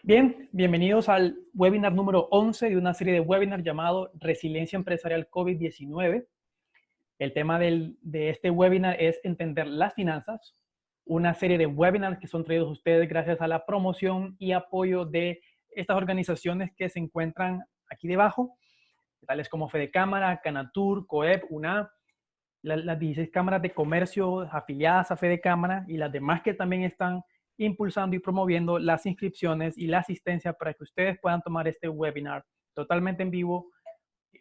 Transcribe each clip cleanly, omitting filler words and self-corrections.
Bien, bienvenidos al webinar número 11 de una serie de webinars llamado Resiliencia Empresarial COVID-19. El tema de este webinar es entender las finanzas, una serie de webinars que son traídos a ustedes gracias a la promoción y apoyo de estas organizaciones que se encuentran aquí debajo, tales como Fede Cámara, Canatur, COEP, UNA, las 16 cámaras de comercio afiliadas a Fede Cámara y las demás que también están impulsando y promoviendo las inscripciones y la asistencia para que ustedes puedan tomar este webinar totalmente en vivo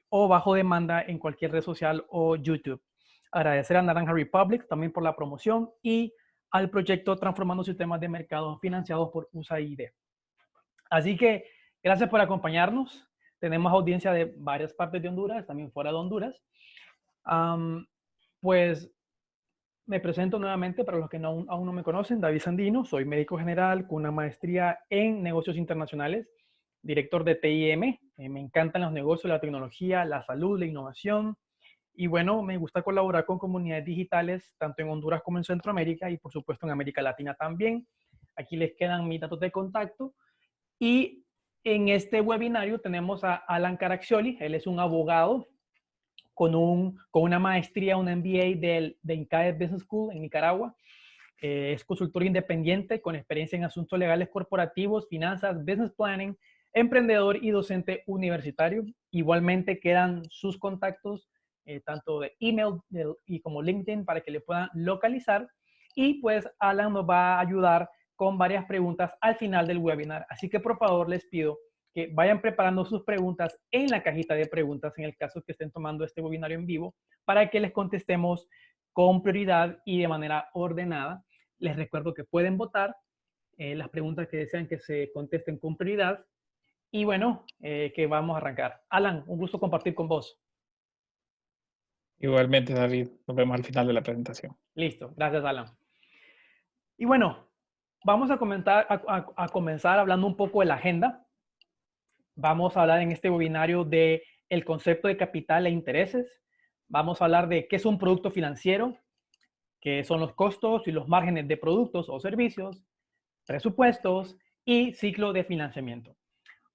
o bajo demanda en cualquier red social o YouTube. Agradecer a Naranja Republic también por la promoción y al proyecto Transformando Sistemas de Mercado financiados por USAID. Así que gracias por acompañarnos. Tenemos audiencia de varias partes de Honduras, también fuera de Honduras. Pues me presento nuevamente para los que aún no me conocen, David Sandino, soy médico general con una maestría en negocios internacionales, director de TIM, me encantan los negocios, la tecnología, la salud, la innovación, y bueno, me gusta colaborar con comunidades digitales, tanto en Honduras como en Centroamérica, y por supuesto en América Latina también. Aquí les quedan mis datos de contacto, y en este webinario tenemos a Alan Caraccioli, él es un abogado, con una maestría, un MBA de INCAE Business School en Nicaragua. Es consultor independiente con experiencia en asuntos legales corporativos, finanzas, business planning, emprendedor y docente universitario. Igualmente quedan sus contactos, tanto de email y como LinkedIn, para que le puedan localizar. Y pues Alan nos va a ayudar con varias preguntas al final del webinar. Así que por favor les pido que vayan preparando sus preguntas en la cajita de preguntas en el caso que estén tomando este webinario en vivo para que les contestemos con prioridad y de manera ordenada. Les recuerdo que pueden votar las preguntas que desean que se contesten con prioridad. Y bueno, que vamos a arrancar. Alan, un gusto compartir con vos. Igualmente, David, nos vemos al final de la presentación. Listo, gracias Alan. Y bueno, vamos a comenzar hablando un poco de la agenda. Vamos a hablar en este webinario de el concepto de capital e intereses. Vamos a hablar de qué es un producto financiero, qué son los costos y los márgenes de productos o servicios, presupuestos y ciclo de financiamiento.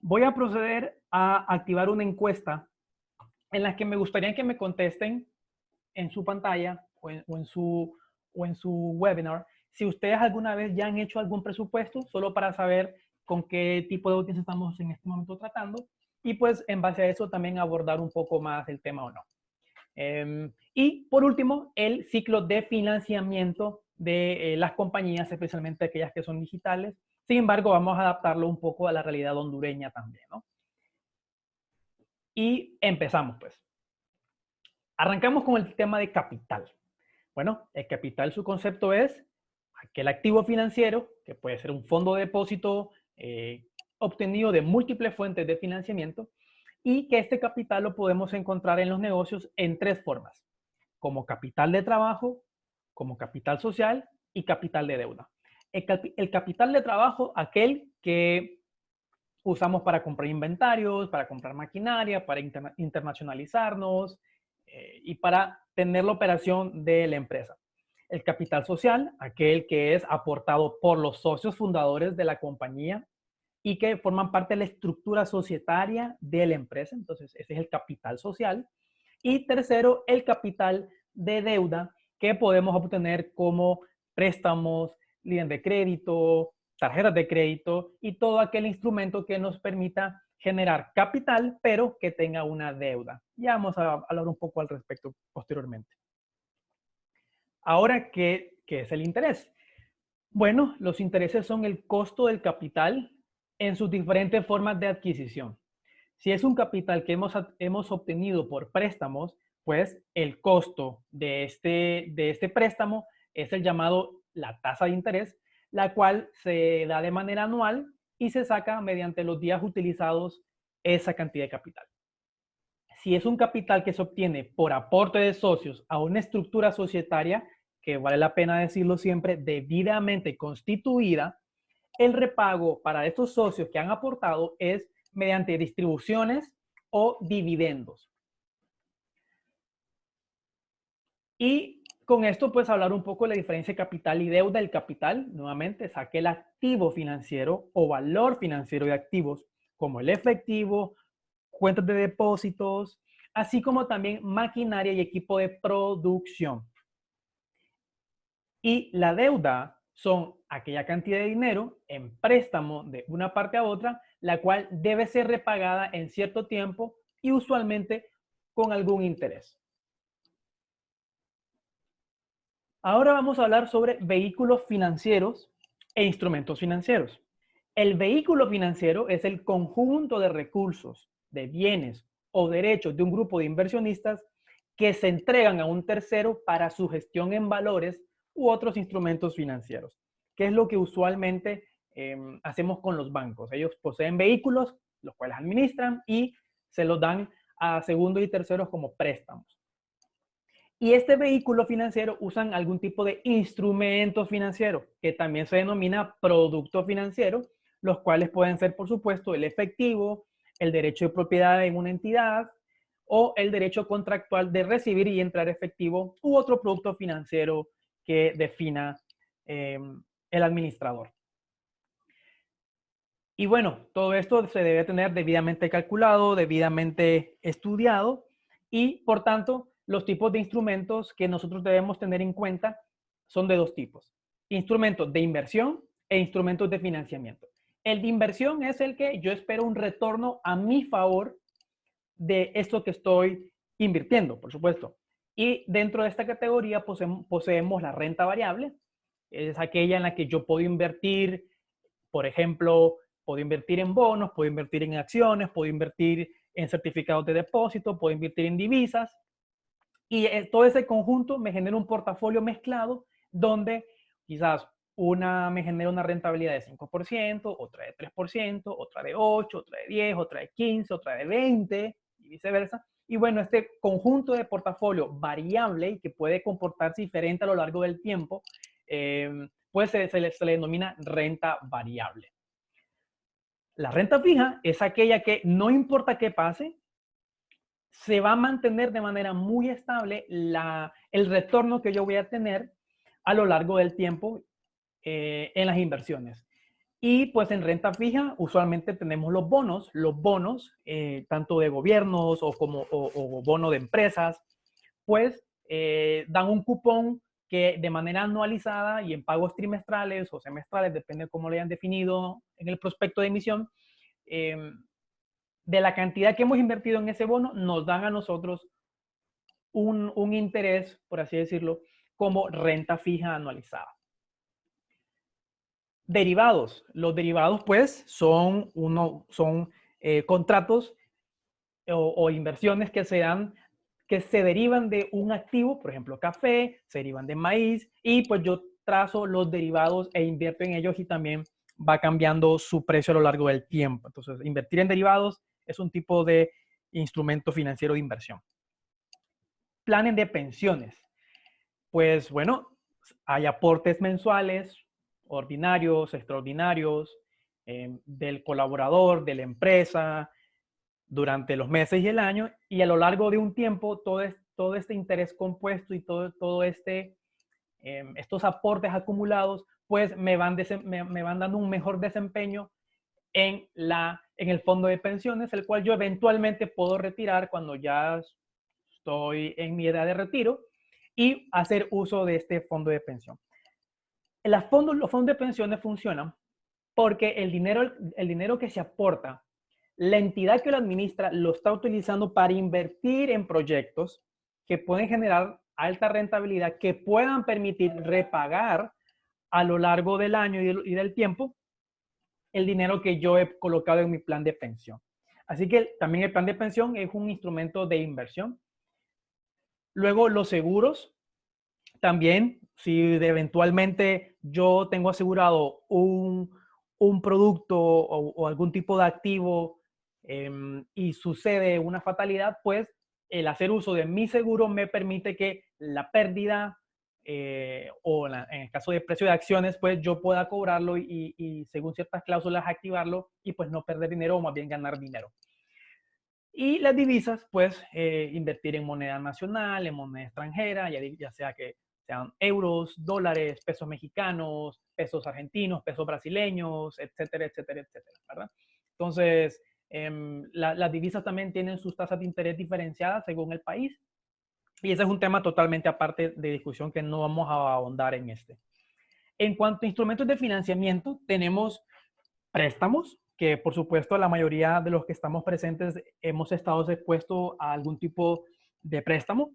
Voy a proceder a activar una encuesta en la que me gustaría que me contesten en su pantalla o en su webinar si ustedes alguna vez ya han hecho algún presupuesto, solo para saber con qué tipo de audiencia estamos en este momento tratando y pues en base a eso también abordar un poco más el tema o no. Y por último, el ciclo de financiamiento de las compañías, especialmente aquellas que son digitales. Sin embargo, vamos a adaptarlo un poco a la realidad hondureña también, ¿no? Y empezamos, pues. Arrancamos con el tema de capital. Bueno, el capital, su concepto es aquel activo financiero, que puede ser un fondo de depósito obtenido de múltiples fuentes de financiamiento, y que este capital lo podemos encontrar en los negocios en tres formas: como capital de trabajo, como capital social y capital de deuda. El capital de trabajo, aquel que usamos para comprar inventarios, para comprar maquinaria, para internacionalizarnos y para tener la operación de la empresa. El capital social, aquel que es aportado por los socios fundadores de la compañía y que forman parte de la estructura societaria de la empresa. Entonces, ese es el capital social. Y tercero, el capital de deuda que podemos obtener como préstamos, líneas de crédito, tarjetas de crédito y todo aquel instrumento que nos permita generar capital, pero que tenga una deuda. Ya vamos a hablar un poco al respecto posteriormente. Ahora, ¿qué es el interés? Bueno, los intereses son el costo del capital en sus diferentes formas de adquisición. Si es un capital que hemos obtenido por préstamos, pues el costo de este préstamo es el llamado la tasa de interés, la cual se da de manera anual y se saca mediante los días utilizados esa cantidad de capital. Si es un capital que se obtiene por aporte de socios a una estructura societaria, que vale la pena decirlo siempre, debidamente constituida, el repago para estos socios que han aportado es mediante distribuciones o dividendos. Y con esto, pues, hablar un poco de la diferencia de capital y deuda. El capital, nuevamente, es aquel activo financiero o valor financiero de activos, como el efectivo, cuentas de depósitos, así como también maquinaria y equipo de producción. Y la deuda son aquella cantidad de dinero en préstamo de una parte a otra, la cual debe ser repagada en cierto tiempo y usualmente con algún interés. Ahora vamos a hablar sobre vehículos financieros e instrumentos financieros. El vehículo financiero es el conjunto de recursos, de bienes o derechos de un grupo de inversionistas que se entregan a un tercero para su gestión en valores u otros instrumentos financieros, que es lo que usualmente hacemos con los bancos. Ellos poseen vehículos, los cuales administran y se los dan a segundos y terceros como préstamos. Y este vehículo financiero usan algún tipo de instrumento financiero, que también se denomina producto financiero, los cuales pueden ser, por supuesto, el efectivo, el derecho de propiedad en una entidad o el derecho contractual de recibir y entrar efectivo u otro producto financiero que defina el administrador. Y bueno, todo esto se debe tener debidamente calculado, debidamente estudiado y, por tanto, los tipos de instrumentos que nosotros debemos tener en cuenta son de dos tipos. Instrumentos de inversión e instrumentos de financiamiento. El de inversión es el que yo espero un retorno a mi favor de esto que estoy invirtiendo, por supuesto. Y dentro de esta categoría poseemos la renta variable. Es aquella en la que yo puedo invertir, por ejemplo, puedo invertir en bonos, puedo invertir en acciones, puedo invertir en certificados de depósito, puedo invertir en divisas. Y todo ese conjunto me genera un portafolio mezclado donde quizás una me genera una rentabilidad de 5%, otra de 3%, otra de 8%, otra de 10%, otra de 15%, otra de 20% y viceversa. Y bueno, este conjunto de portafolio variable y que puede comportarse diferente a lo largo del tiempo, pues se le denomina renta variable. La renta fija es aquella que no importa qué pase, se va a mantener de manera muy estable el retorno que yo voy a tener a lo largo del tiempo en las inversiones. Y pues en renta fija usualmente tenemos los bonos tanto de gobiernos o bono de empresas, pues dan un cupón que de manera anualizada y en pagos trimestrales o semestrales, depende de cómo lo hayan definido en el prospecto de emisión, de la cantidad que hemos invertido en ese bono, nos dan a nosotros un interés, por así decirlo, como renta fija anualizada. Derivados. Los derivados, pues, son contratos o inversiones que se derivan de un activo, por ejemplo, café, se derivan de maíz, y pues yo trazo los derivados e invierto en ellos y también va cambiando su precio a lo largo del tiempo. Entonces, invertir en derivados es un tipo de instrumento financiero de inversión. Planes de pensiones. Pues bueno, hay aportes mensuales, ordinarios, extraordinarios, del colaborador, de la empresa, durante los meses y el año, y a lo largo de un tiempo todo este interés compuesto y estos aportes acumulados, pues me van dando un mejor desempeño en el fondo de pensiones, el cual yo eventualmente puedo retirar cuando ya estoy en mi edad de retiro y hacer uso de este fondo de pensión. Los fondos de pensiones funcionan porque el dinero que se aporta, la entidad que lo administra lo está utilizando para invertir en proyectos que pueden generar alta rentabilidad, que puedan permitir repagar a lo largo del año y del tiempo el dinero que yo he colocado en mi plan de pensión. Así que también el plan de pensión es un instrumento de inversión. Luego, los seguros también, si eventualmente yo tengo asegurado un producto o algún tipo de activo y sucede una fatalidad, pues el hacer uso de mi seguro me permite que la pérdida en el caso de precio de acciones, pues yo pueda cobrarlo y según ciertas cláusulas activarlo y pues no perder dinero o más bien ganar dinero. Y las divisas, pues invertir en moneda nacional, en moneda extranjera, ya sea que sean euros, dólares, pesos mexicanos, pesos argentinos, pesos brasileños, etcétera, etcétera, etcétera, ¿verdad? Entonces, las divisas también tienen sus tasas de interés diferenciadas según el país. Y ese es un tema totalmente aparte de discusión que no vamos a ahondar en este. En cuanto a instrumentos de financiamiento, tenemos préstamos, que por supuesto la mayoría de los que estamos presentes hemos estado expuestos a algún tipo de préstamo,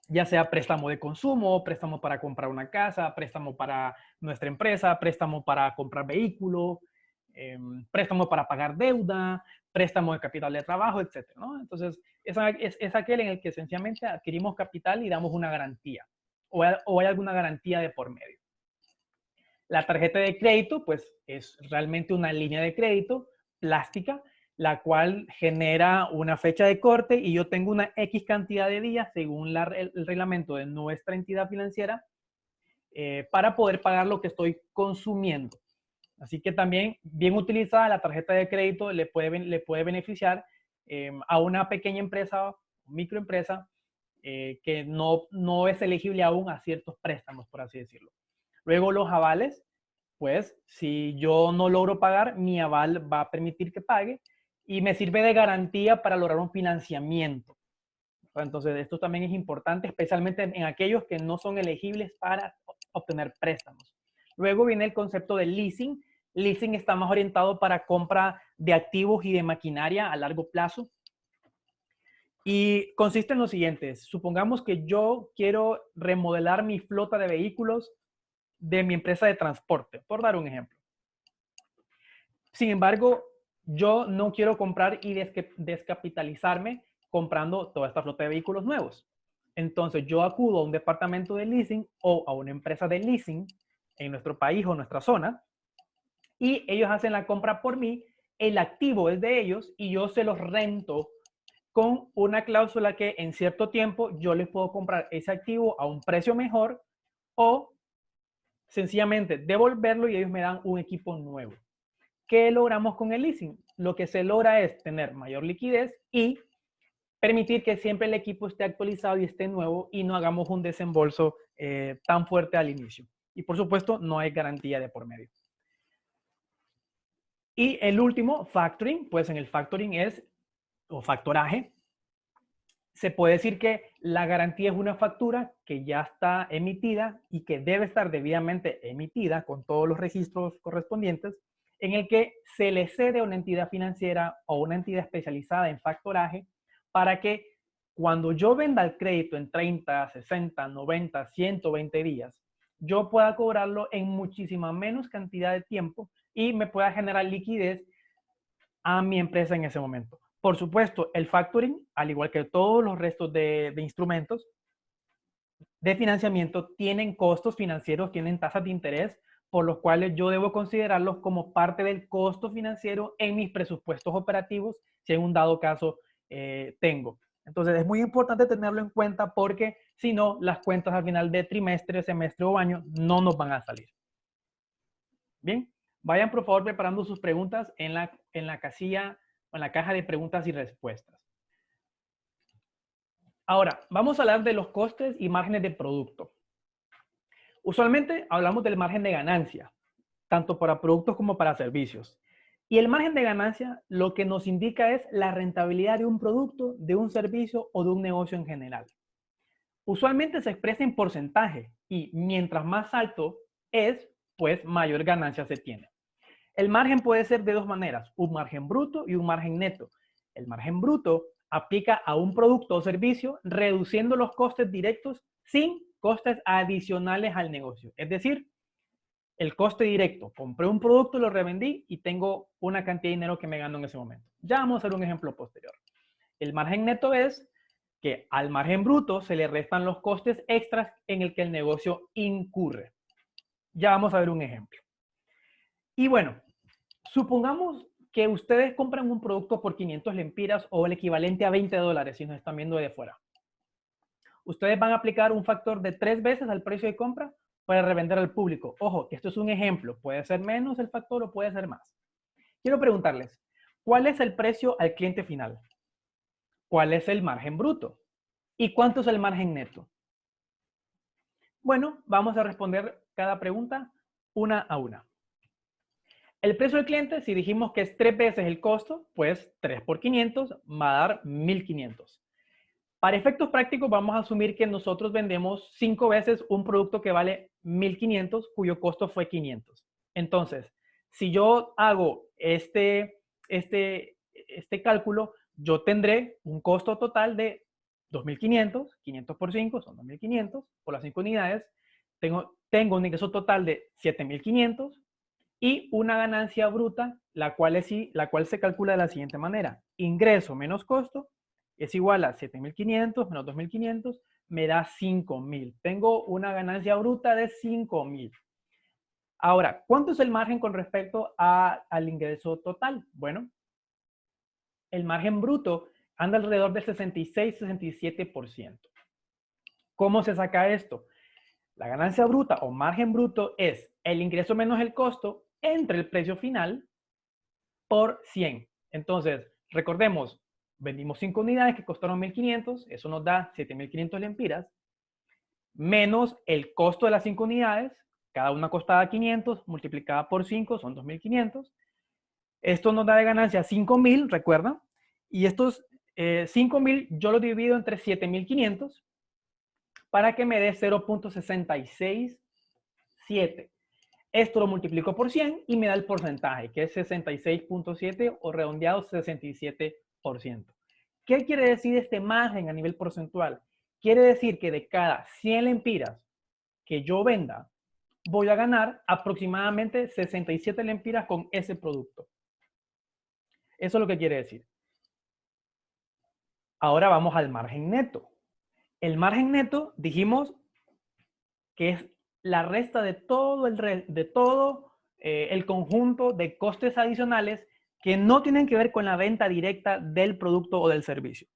ya sea préstamo de consumo, préstamo para comprar una casa, préstamo para nuestra empresa, préstamo para comprar vehículo, préstamo para pagar deuda, préstamo de capital de trabajo, etc., ¿no? Entonces, es aquel en el que sencillamente adquirimos capital y damos una garantía, o hay alguna garantía de por medio. La tarjeta de crédito, pues, es realmente una línea de crédito plástica, la cual genera una fecha de corte y yo tengo una X cantidad de días según el reglamento de nuestra entidad financiera para poder pagar lo que estoy consumiendo. Así que también, bien utilizada, la tarjeta de crédito le puede beneficiar a una pequeña empresa, microempresa, que no es elegible aún a ciertos préstamos, por así decirlo. Luego los avales, pues si yo no logro pagar, mi aval va a permitir que pague y me sirve de garantía para lograr un financiamiento. Entonces esto también es importante, especialmente en aquellos que no son elegibles para obtener préstamos. Luego viene el concepto de leasing. Leasing está más orientado para compra de activos y de maquinaria a largo plazo. Y consiste en lo siguiente. Supongamos que yo quiero remodelar mi flota de vehículos de mi empresa de transporte, por dar un ejemplo. Sin embargo, yo no quiero comprar y descapitalizarme comprando toda esta flota de vehículos nuevos. Entonces, yo acudo a un departamento de leasing o a una empresa de leasing en nuestro país o nuestra zona y ellos hacen la compra por mí, el activo es de ellos y yo se los rento con una cláusula que en cierto tiempo yo les puedo comprar ese activo a un precio mejor o sencillamente devolverlo y ellos me dan un equipo nuevo. ¿Qué logramos con el leasing? Lo que se logra es tener mayor liquidez y permitir que siempre el equipo esté actualizado y esté nuevo y no hagamos un desembolso tan fuerte al inicio. Y por supuesto, no hay garantía de por medio. Y el último, factoring, pues en el factoring o factoraje, se puede decir que la garantía es una factura que ya está emitida y que debe estar debidamente emitida con todos los registros correspondientes, en el que se le cede a una entidad financiera o una entidad especializada en factoraje para que cuando yo venda el crédito en 30, 60, 90, 120 días, yo pueda cobrarlo en muchísima menos cantidad de tiempo y me pueda generar liquidez a mi empresa en ese momento. Por supuesto, el factoring, al igual que todos los restos de instrumentos de financiamiento, tienen costos financieros, tienen tasas de interés, por los cuales yo debo considerarlos como parte del costo financiero en mis presupuestos operativos, si en un dado caso tengo. Entonces, es muy importante tenerlo en cuenta porque si no, las cuentas al final de trimestre, semestre o año no nos van a salir. Bien, vayan por favor preparando sus preguntas en la casilla o en la caja de preguntas y respuestas. Ahora, vamos a hablar de los costes y márgenes de producto. Usualmente hablamos del margen de ganancia, tanto para productos como para servicios. Y el margen de ganancia lo que nos indica es la rentabilidad de un producto, de un servicio o de un negocio en general. Usualmente se expresa en porcentaje y mientras más alto es, pues mayor ganancia se tiene. El margen puede ser de dos maneras, un margen bruto y un margen neto. El margen bruto aplica a un producto o servicio reduciendo los costes directos sin costes adicionales al negocio. Es decir, el coste directo, compré un producto, lo revendí y tengo una cantidad de dinero que me gano en ese momento. Ya vamos a hacer un ejemplo posterior. El margen neto es que al margen bruto se le restan los costes extras en el que el negocio incurre. Ya vamos a ver un ejemplo. Y bueno, supongamos que ustedes compran un producto por 500 lempiras o el equivalente a $20 si nos están viendo de fuera. Ustedes van a aplicar un factor de 3 veces al precio de compra para revender al público. Ojo, que esto es un ejemplo. Puede ser menos el factor o puede ser más. Quiero preguntarles, ¿cuál es el precio al cliente final? ¿Cuál es el margen bruto? ¿Y cuánto es el margen neto? Bueno, vamos a responder cada pregunta una a una. El precio del cliente, si dijimos que es 3 veces el costo, pues 3 por 500 va a dar 1500. Para efectos prácticos, vamos a asumir que nosotros vendemos 5 veces un producto que vale 1500, cuyo costo fue 500. Entonces, si yo hago este cálculo, yo tendré un costo total de 2500, 500 por 5 son 2500, por las 5 unidades. Tengo un ingreso total de 7500 y una ganancia bruta, la cual se calcula de la siguiente manera. Ingreso menos costo es igual a 7.500 menos 2.500, me da 5.000. Tengo una ganancia bruta de 5.000. Ahora, ¿cuánto es el margen con respecto al ingreso total? Bueno, el margen bruto anda alrededor del 66-67%. ¿Cómo se saca esto? La ganancia bruta o margen bruto es el ingreso menos el costo entre el precio final por 100. Entonces, recordemos, vendimos 5 unidades que costaron 1.500, eso nos da 7.500 lempiras, menos el costo de las 5 unidades, cada una costaba 500, multiplicada por 5 son 2.500. Esto nos da de ganancia 5.000, recuerda, y estos 5.000 yo lo divido entre 7.500 para que me dé 0.667. Esto lo multiplico por 100 y me da el porcentaje, que es 66.7 o redondeado 67%. ¿Qué quiere decir este margen a nivel porcentual? Quiere decir que de cada 100 lempiras que yo venda, voy a ganar aproximadamente 67 lempiras con ese producto. Eso es lo que quiere decir. Ahora vamos al margen neto. El margen neto dijimos que es la resta de todo el conjunto de costes adicionales que no tienen que ver con la venta directa del producto o del servicio.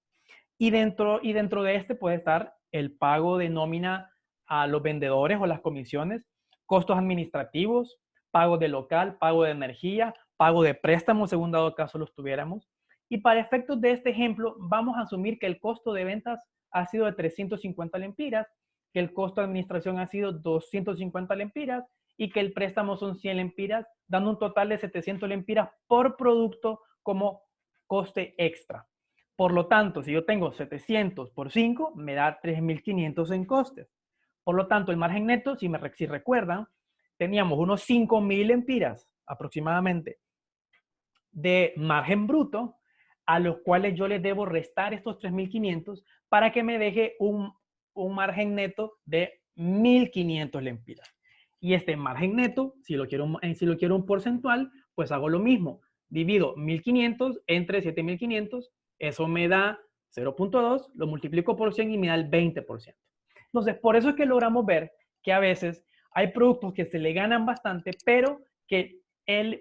Y dentro de este puede estar el pago de nómina a los vendedores o las comisiones, costos administrativos, pago de local, pago de energía, pago de préstamos, según dado caso los tuviéramos. Y para efectos de este ejemplo, vamos a asumir que el costo de ventas ha sido de 350 lempiras, que el costo de administración ha sido 250 lempiras y que el préstamo son 100 lempiras, dando un total de 700 lempiras por producto como coste extra. Por lo tanto, si yo tengo 700 por 5, me da 3.500 en costes. Por lo tanto, el margen neto, si recuerdan, teníamos unos 5.000 lempiras aproximadamente de margen bruto, a los cuales yo les debo restar estos 3.500 para que me deje un margen neto de 1.500 lempiras. Y este margen neto, si lo quiero un porcentual, pues hago lo mismo. Divido 1.500 entre 7.500, eso me da 0.2, lo multiplico por 100 y me da el 20%. Entonces, por eso es que logramos ver que a veces hay productos que se le ganan bastante, pero que el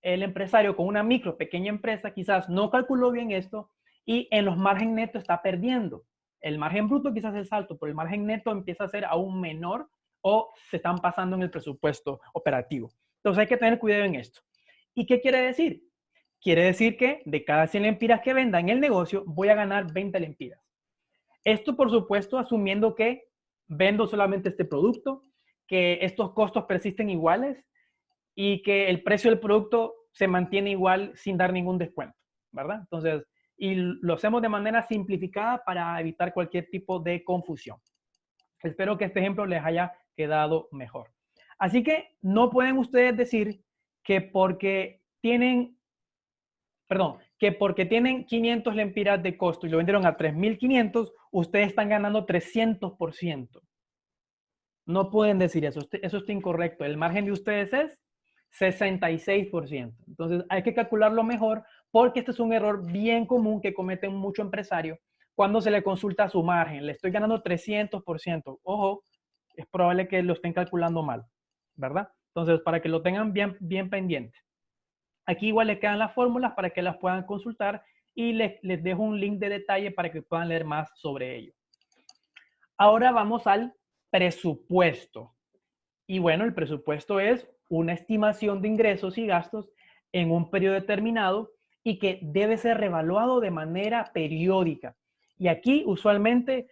empresario con una pequeña empresa quizás no calculó bien esto y en los margen netos está perdiendo. El margen bruto quizás es alto, pero el margen neto empieza a ser aún menor o se están pasando en el presupuesto operativo. Entonces hay que tener cuidado en esto. ¿Y qué quiere decir? Quiere decir que de cada 100 lempiras que venda en el negocio, voy a ganar 20 lempiras. Esto, por supuesto, asumiendo que vendo solamente este producto, que estos costos persisten iguales y que el precio del producto se mantiene igual sin dar ningún descuento, ¿verdad? Entonces, y lo hacemos de manera simplificada para evitar cualquier tipo de confusión. Espero que este ejemplo les haya quedado mejor. Así que no pueden ustedes decir que porque tienen 500 lempiras de costo y lo vendieron a 3.500, ustedes están ganando 300%. No pueden decir eso. Eso está incorrecto. El margen de ustedes es 66%. Entonces hay que calcularlo mejor porque este es un error bien común que cometen muchos empresarios cuando se le consulta su margen. Le estoy ganando 300%. Ojo, es probable que lo estén calculando mal, ¿verdad? Entonces, para que lo tengan bien pendiente. Aquí igual les quedan las fórmulas para que las puedan consultar y les dejo un link de detalle para que puedan leer más sobre ello. Ahora vamos al presupuesto. Y bueno, el presupuesto es una estimación de ingresos y gastos en un periodo determinado y que debe ser revaluado de manera periódica. Y aquí usualmente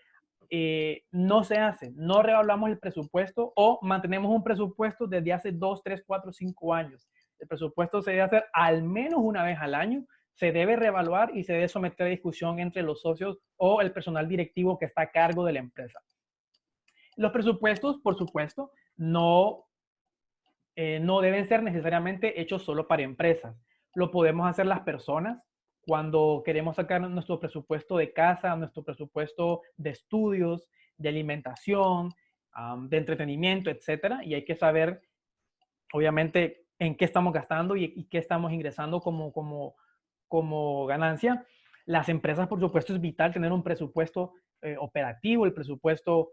no se hace, no reevaluamos el presupuesto o mantenemos un presupuesto desde hace 2, 3, 4, 5 años. El presupuesto se debe hacer al menos una vez al año, se debe reevaluar y se debe someter a discusión entre los socios o el personal directivo que está a cargo de la empresa. Los presupuestos, por supuesto, no deben ser necesariamente hechos solo para empresas. Lo podemos hacer las personas cuando queremos sacar nuestro presupuesto de casa, nuestro presupuesto de estudios, de alimentación, de entretenimiento, etcétera. Y hay que saber, obviamente, en qué estamos gastando y qué estamos ingresando como ganancia. Las empresas, por supuesto, es vital tener un presupuesto operativo, el presupuesto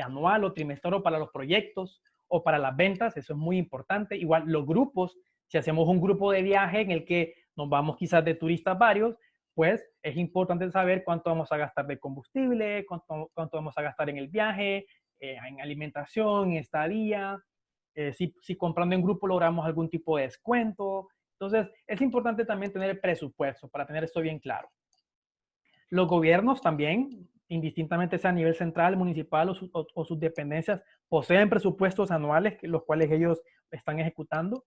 anual o trimestral para los proyectos o para las ventas, eso es muy importante. Igual los grupos, si hacemos un grupo de viaje en el que nos vamos quizás de turistas varios, pues es importante saber cuánto vamos a gastar de combustible, cuánto vamos a gastar en el viaje, en alimentación, en estadía, si comprando en grupo logramos algún tipo de descuento. Entonces, es importante también tener el presupuesto para tener esto bien claro. Los gobiernos también, indistintamente sea a nivel central, municipal o sus dependencias, poseen presupuestos anuales, los cuales ellos están ejecutando.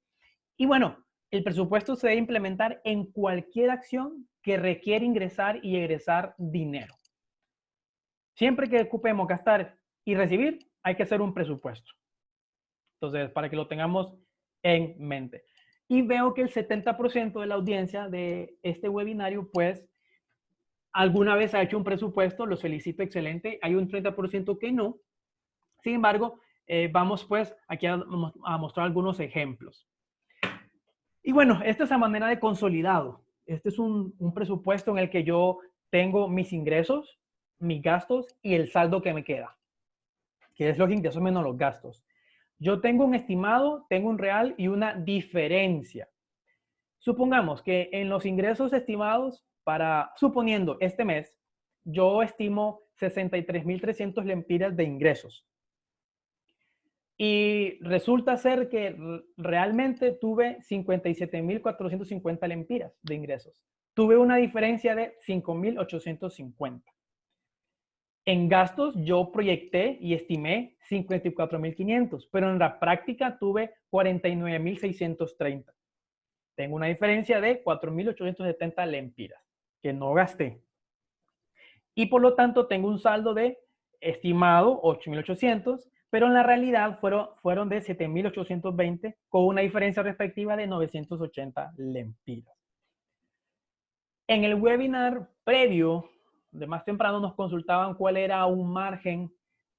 Y bueno, el presupuesto se debe implementar en cualquier acción que requiere ingresar y egresar dinero. Siempre que ocupemos gastar y recibir, hay que hacer un presupuesto. Entonces, para que lo tengamos en mente. Y veo que el 70% de la audiencia de este webinario, pues, alguna vez ha hecho un presupuesto, los felicito, excelente. Hay un 30% que no. Sin embargo, vamos pues aquí a mostrar algunos ejemplos. Y bueno, esta es la manera de consolidado. Este es un presupuesto en el que yo tengo mis ingresos, mis gastos y el saldo que me queda, que es los ingresos menos los gastos. Yo tengo un estimado, tengo un real y una diferencia. Supongamos que en los ingresos estimados suponiendo este mes, yo estimo 63.300 lempiras de ingresos. Y resulta ser que realmente tuve 57.450 lempiras de ingresos. Tuve una diferencia de 5.850. En gastos yo proyecté y estimé 54.500, pero en la práctica tuve 49.630. Tengo una diferencia de 4.870 lempiras que no gasté. Y por lo tanto tengo un saldo de estimado 8.800, pero en la realidad fueron de 7.820 con una diferencia respectiva de 980 lempiras. En el webinar previo, de más temprano, nos consultaban cuál era un margen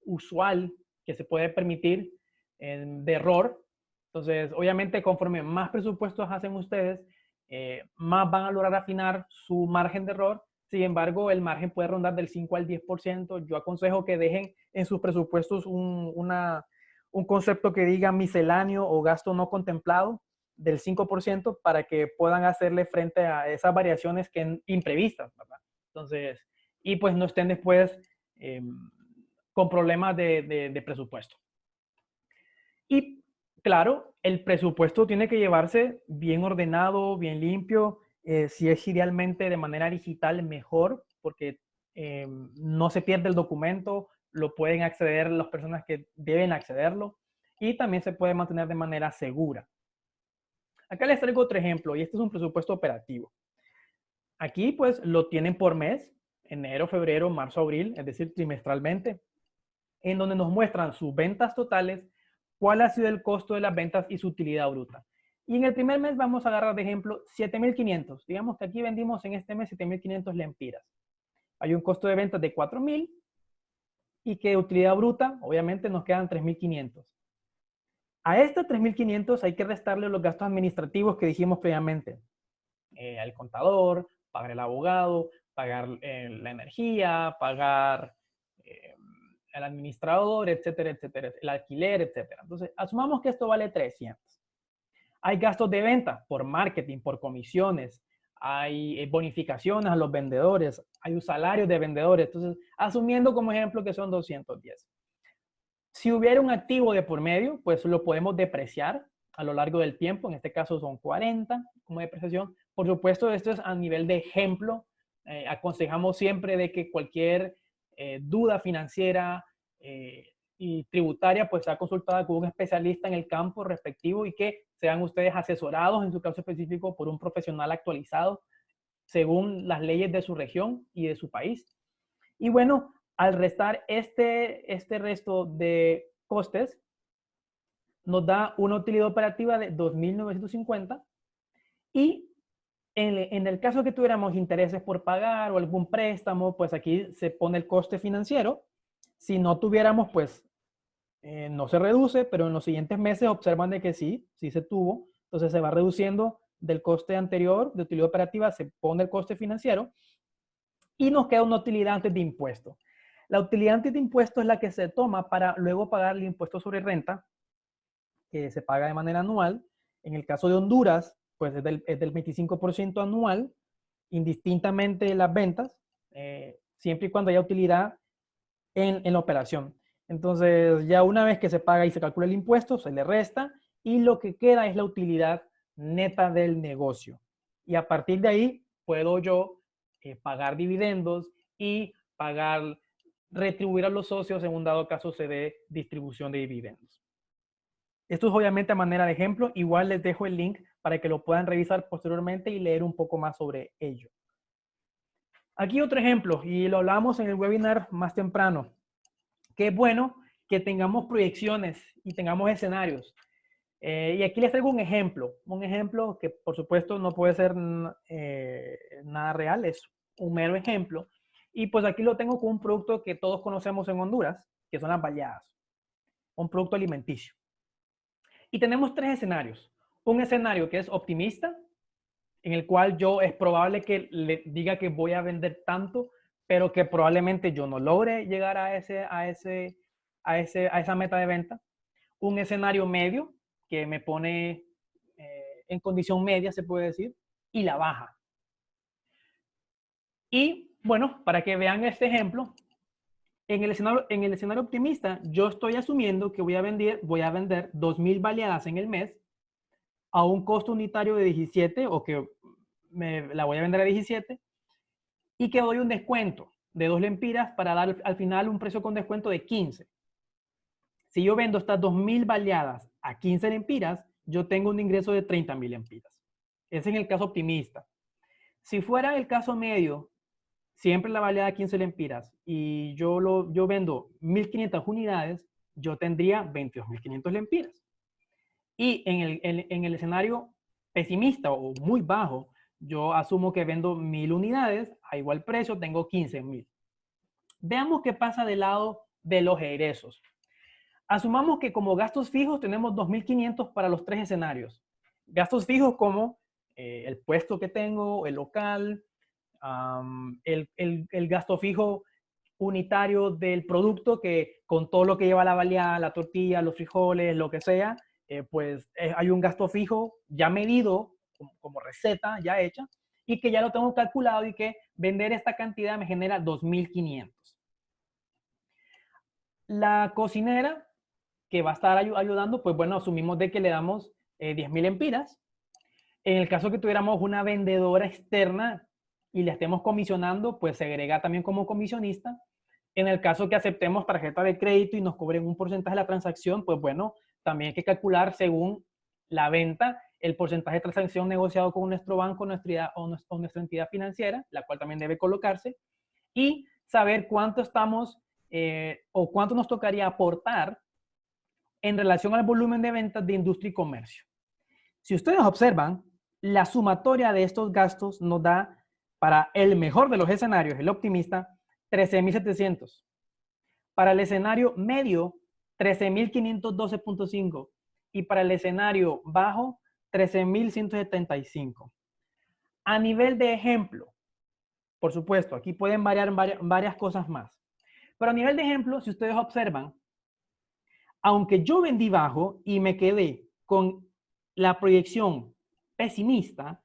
usual que se puede permitir de error. Entonces, obviamente, conforme más presupuestos hacen ustedes, más van a lograr afinar su margen de error. Sin embargo, el margen puede rondar del 5 al 10%. Yo aconsejo que dejen en sus presupuestos un concepto que diga misceláneo o gasto no contemplado del 5% para que puedan hacerle frente a esas variaciones imprevistas, ¿verdad? Entonces, y pues no estén después con problemas de presupuesto. Y claro, el presupuesto tiene que llevarse bien ordenado, bien limpio. Si es idealmente de manera digital, mejor, porque no se pierde el documento, lo pueden acceder las personas que deben accederlo y también se puede mantener de manera segura. Acá les traigo otro ejemplo y este es un presupuesto operativo. Aquí pues lo tienen por mes, enero, febrero, marzo, abril, es decir, trimestralmente, en donde nos muestran sus ventas totales, cuál ha sido el costo de las ventas y su utilidad bruta. Y en el primer mes vamos a agarrar de ejemplo 7.500. Digamos que aquí vendimos en este mes 7.500 lempiras. Hay un costo de ventas de 4.000 y que utilidad bruta, obviamente, nos quedan 3.500. A estos 3.500 hay que restarle los gastos administrativos que dijimos previamente. Al contador, pagar el abogado, pagar la energía, pagar el administrador, etcétera, etcétera, el alquiler, etcétera. Entonces, asumamos que esto vale 300. Hay gastos de venta por marketing, por comisiones, hay bonificaciones a los vendedores, hay un salario de vendedores. Entonces, asumiendo como ejemplo que son 210. Si hubiera un activo de por medio, pues lo podemos depreciar a lo largo del tiempo. En este caso son 40 como depreciación. Por supuesto, esto es a nivel de ejemplo. Aconsejamos siempre de que cualquier duda financiera y tributaria, pues sea consultada con un especialista en el campo respectivo y que sean ustedes asesorados en su caso específico por un profesional actualizado según las leyes de su región y de su país. Y bueno, al restar este resto de costes, nos da una utilidad operativa de 2.950 y en el caso que tuviéramos intereses por pagar o algún préstamo, pues aquí se pone el coste financiero. Si no tuviéramos, pues no se reduce, pero en los siguientes meses observan de que sí se tuvo. Entonces se va reduciendo del coste anterior de utilidad operativa, se pone el coste financiero y nos queda una utilidad antes de impuesto. La utilidad antes de impuesto es la que se toma para luego pagar el impuesto sobre renta, que se paga de manera anual. En el caso de Honduras, pues es del 25% anual, indistintamente de las ventas, siempre y cuando haya utilidad en la operación. Entonces, ya una vez que se paga y se calcula el impuesto, se le resta y lo que queda es la utilidad neta del negocio. Y a partir de ahí puedo yo pagar dividendos y retribuir a los socios en un dado caso se dé distribución de dividendos. Esto es obviamente a manera de ejemplo. Igual les dejo el link para que lo puedan revisar posteriormente y leer un poco más sobre ello. Aquí otro ejemplo, y lo hablamos en el webinar más temprano, que es bueno que tengamos proyecciones y tengamos escenarios. Y aquí les traigo un ejemplo que por supuesto no puede ser nada real, es un mero ejemplo. Y pues aquí lo tengo con un producto que todos conocemos en Honduras, que son las baleadas, un producto alimenticio. Y tenemos tres escenarios. Un escenario que es optimista, en el cual yo es probable que le diga que voy a vender tanto, pero que probablemente yo no logre llegar a esa meta de venta. Un escenario medio, que me pone en condición media, se puede decir, y la baja. Y bueno, para que vean este ejemplo, en el escenario optimista, yo estoy asumiendo que voy a vender 2.000 baleadas en el mes a un costo unitario de 17, o que la voy a vender a 17, y que doy un descuento de 2 lempiras para dar al final un precio con descuento de 15. Si yo vendo estas 2.000 baleadas a 15 lempiras, yo tengo un ingreso de 30.000 lempiras. Ese es en el caso optimista. Si fuera el caso medio, siempre la baleada a 15 lempiras, y yo vendo 1.500 unidades, yo tendría 22.500 lempiras. Y en el escenario pesimista o muy bajo, yo asumo que vendo 1.000 unidades a igual precio, tengo 15.000. Veamos qué pasa del lado de los egresos. Asumamos que como gastos fijos tenemos 2.500 para los tres escenarios. Gastos fijos como el puesto que tengo, el local, el gasto fijo unitario del producto, que con todo lo que lleva la baleada, la tortilla, los frijoles, lo que sea, pues hay un gasto fijo ya medido como receta ya hecha y que ya lo tengo calculado y que vender esta cantidad me genera 2.500. La cocinera que va a estar ayudando, pues bueno, asumimos de que le damos 10.000 empiras. En el caso que tuviéramos una vendedora externa y le estemos comisionando, pues se agrega también como comisionista. En el caso que aceptemos tarjeta de crédito y nos cobren un porcentaje de la transacción, pues bueno, también hay que calcular según la venta el porcentaje de transacción negociado con nuestro banco nuestra entidad financiera, la cual también debe colocarse, y saber cuánto estamos o cuánto nos tocaría aportar en relación al volumen de ventas de industria y comercio. Si ustedes observan, la sumatoria de estos gastos nos da, para el mejor de los escenarios, el optimista, 13.700. Para el escenario medio, 13.512.5. Y para el escenario bajo, 13.175. A nivel de ejemplo, por supuesto, aquí pueden variar varias cosas más. Pero a nivel de ejemplo, si ustedes observan, aunque yo vendí bajo y me quedé con la proyección pesimista,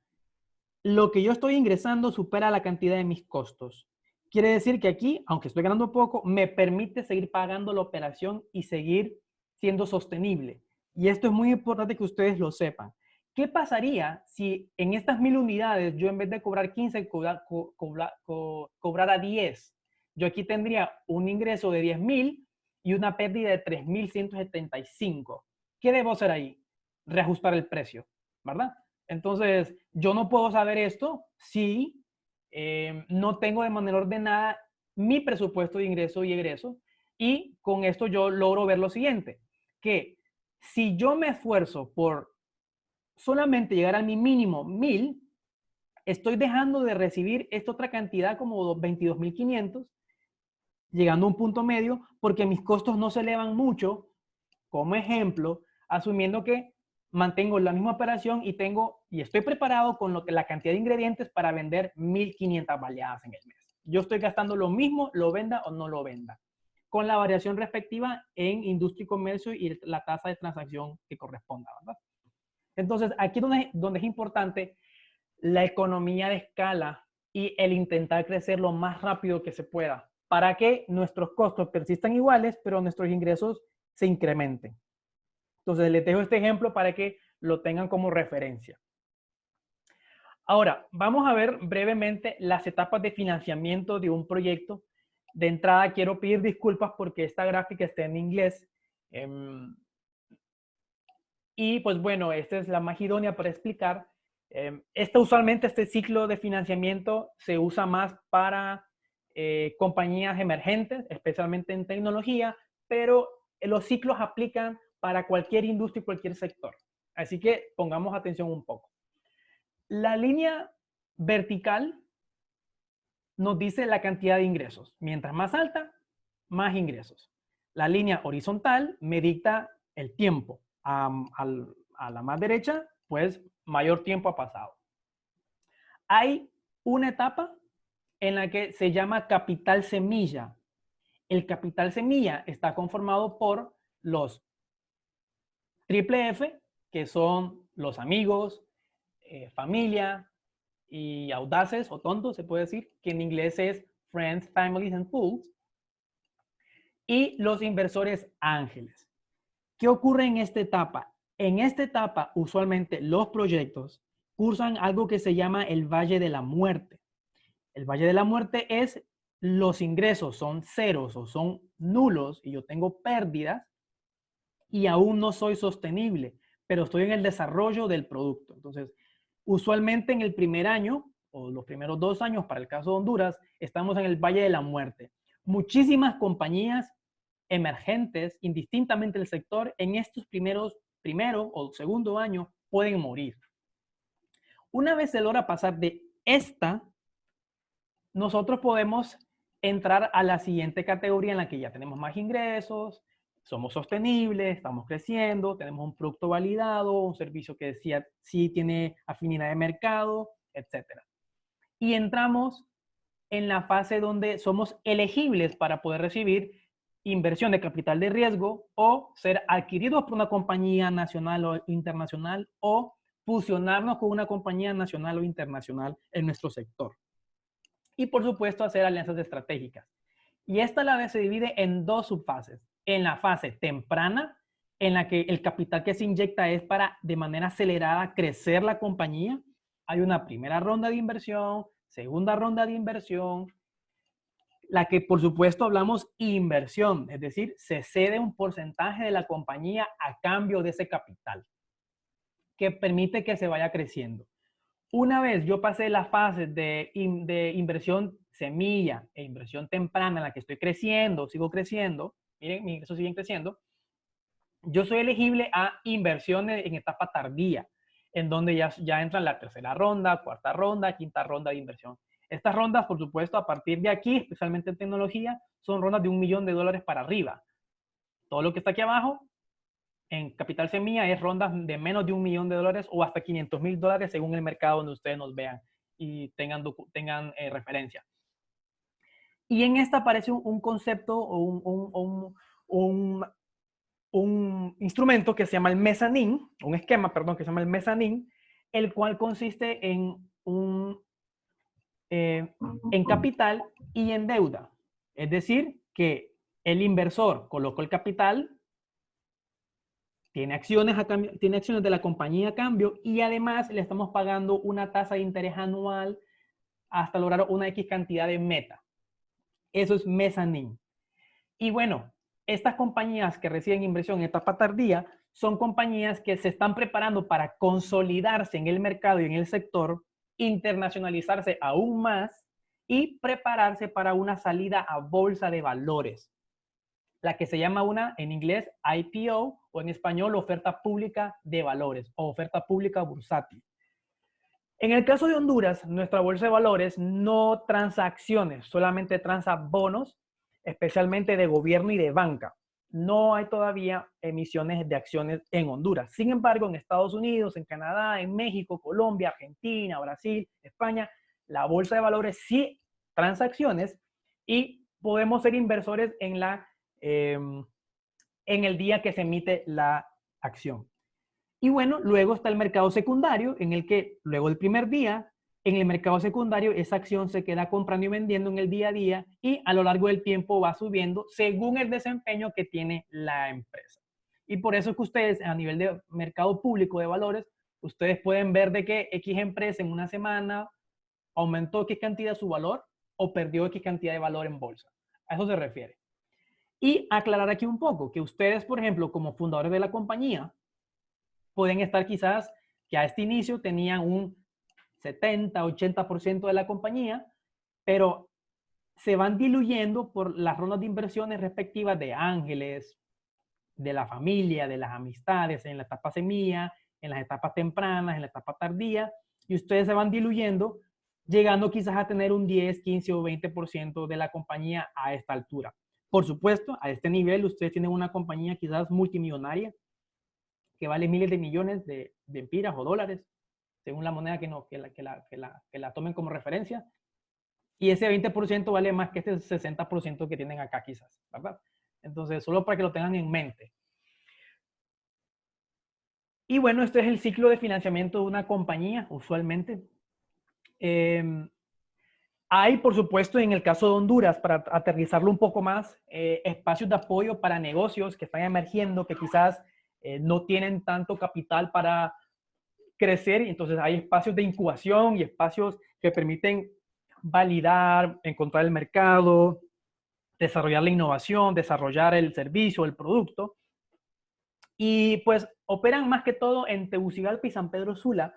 lo que yo estoy ingresando supera la cantidad de mis costos. Quiere decir que aquí, aunque estoy ganando poco, me permite seguir pagando la operación y seguir siendo sostenible. Y esto es muy importante que ustedes lo sepan. ¿Qué pasaría si en estas 1.000 unidades yo en vez de cobrar 15 cobrara 10? yo aquí tendría un ingreso de 10.000 y una pérdida de 3.175. ¿Qué debo hacer ahí? Reajustar el precio, ¿verdad? Entonces, yo no puedo saber esto si no tengo de manera ordenada mi presupuesto de ingreso y egreso, y con esto yo logro ver lo siguiente, que si yo me esfuerzo por solamente llegar a mi mínimo 1.000, estoy dejando de recibir esta otra cantidad como 22.500, llegando a un punto medio, porque mis costos no se elevan mucho, como ejemplo, asumiendo que mantengo la misma operación y estoy preparado con la cantidad de ingredientes para vender 1.500 baleadas en el mes. Yo estoy gastando lo mismo, lo venda o no lo venda, con la variación respectiva en industria y comercio y la tasa de transacción que corresponda, ¿verdad? Entonces, aquí donde es importante la economía de escala y el intentar crecer lo más rápido que se pueda para que nuestros costos persistan iguales, pero nuestros ingresos se incrementen. Entonces, les dejo este ejemplo para que lo tengan como referencia. Ahora, vamos a ver brevemente las etapas de financiamiento de un proyecto. De entrada, quiero pedir disculpas porque esta gráfica está en inglés. Y pues bueno, esta es la más idónea para explicar. Usualmente este ciclo de financiamiento se usa más para compañías emergentes, especialmente en tecnología, pero los ciclos aplican para cualquier industria y cualquier sector. Así que pongamos atención un poco. La línea vertical nos dice la cantidad de ingresos. Mientras más alta, más ingresos. La línea horizontal me dicta el tiempo. A la más derecha, pues mayor tiempo ha pasado. Hay una etapa en la que se llama capital semilla. El capital semilla está conformado por los triple F, que son los amigos, familia y audaces o tontos, se puede decir, que en inglés es friends, families and fools, y los inversores ángeles. ¿Qué ocurre en esta etapa? En esta etapa, usualmente los proyectos cursan algo que se llama el Valle de la Muerte. El Valle de la Muerte es los ingresos son ceros o son nulos y yo tengo pérdidas y aún no soy sostenible, pero estoy en el desarrollo del producto. Entonces, usualmente en el primer año o los primeros 2 años, para el caso de Honduras, estamos en el Valle de la Muerte. Muchísimas compañías emergentes, indistintamente del sector, en estos primero o segundo año pueden morir. Una vez se logra pasar de esta, nosotros podemos entrar a la siguiente categoría en la que ya tenemos más ingresos, somos sostenibles, estamos creciendo, tenemos un producto validado, un servicio que sí tiene afinidad de mercado, etc. Y entramos en la fase donde somos elegibles para poder recibir inversión de capital de riesgo o ser adquiridos por una compañía nacional o internacional o fusionarnos con una compañía nacional o internacional en nuestro sector. Y por supuesto hacer alianzas estratégicas. Y esta a la vez se divide en 2 subfases. En la fase temprana, en la que el capital que se inyecta es para de manera acelerada crecer la compañía. Hay una primera ronda de inversión, segunda ronda de inversión, la que por supuesto hablamos inversión, es decir, se cede un porcentaje de la compañía a cambio de ese capital, que permite que se vaya creciendo. Una vez yo pasé la fase de inversión semilla e inversión temprana en la que estoy creciendo, sigo creciendo, miren, mis ingresos siguen creciendo, yo soy elegible a inversiones en etapa tardía, en donde ya entra la tercera ronda, cuarta ronda, quinta ronda de inversión. Estas rondas, por supuesto, a partir de aquí, especialmente en tecnología, son rondas de $1 millón para arriba. Todo lo que está aquí abajo, en capital semilla, es rondas de menos de $1 millón o hasta $500,000 según el mercado donde ustedes nos vean y tengan referencia. Y en esta aparece un concepto o un instrumento que se llama el mezzanine, un esquema, perdón, que se llama el mezzanine, el cual consiste en capital y en deuda. Es decir, que el inversor colocó el capital, tiene acciones de la compañía a cambio y además le estamos pagando una tasa de interés anual hasta lograr una X cantidad de meta. Eso es mezzanine. Y bueno, estas compañías que reciben inversión en etapa tardía son compañías que se están preparando para consolidarse en el mercado y en el sector, internacionalizarse aún más y prepararse para una salida a bolsa de valores, la que se llama en inglés IPO, o en español oferta pública de valores o oferta pública bursátil. En el caso de Honduras, nuestra bolsa de valores no transa acciones, solamente transa bonos, especialmente de gobierno y de banca. No hay todavía emisiones de acciones en Honduras. Sin embargo, en Estados Unidos, en Canadá, en México, Colombia, Argentina, Brasil, España, la bolsa de valores sí transa acciones y podemos ser inversores en el día que se emite la acción. Y bueno, luego está el mercado secundario, en el que luego del primer día, en el mercado secundario, esa acción se queda comprando y vendiendo en el día a día y a lo largo del tiempo va subiendo según el desempeño que tiene la empresa. Y por eso es que ustedes, a nivel de mercado público de valores, ustedes pueden ver de que X empresa en una semana aumentó X cantidad de su valor o perdió X cantidad de valor en bolsa. A eso se refiere. Y aclarar aquí un poco que ustedes, por ejemplo, como fundadores de la compañía, pueden estar quizás que a este inicio tenían un 70, 80% de la compañía, pero se van diluyendo por las rondas de inversiones respectivas de ángeles, de la familia, de las amistades, en la etapa semilla, en las etapas tempranas, en la etapa tardía, y ustedes se van diluyendo, llegando quizás a tener un 10, 15 o 20% de la compañía a esta altura. Por supuesto, a este nivel ustedes tienen una compañía quizás multimillonaria, que vale miles de millones de empiras o dólares, según la moneda que la tomen como referencia. Y ese 20% vale más que este 60% que tienen acá quizás, ¿verdad? Entonces, solo para que lo tengan en mente. Y bueno, este es el ciclo de financiamiento de una compañía, usualmente. Hay, por supuesto, en el caso de Honduras, para aterrizarlo un poco más, espacios de apoyo para negocios que están emergiendo, que quizás no tienen tanto capital para crecer. Entonces hay espacios de incubación y espacios que permiten validar, encontrar el mercado, desarrollar la innovación, desarrollar el servicio, el producto. Y pues operan más que todo en Tegucigalpa y San Pedro Sula.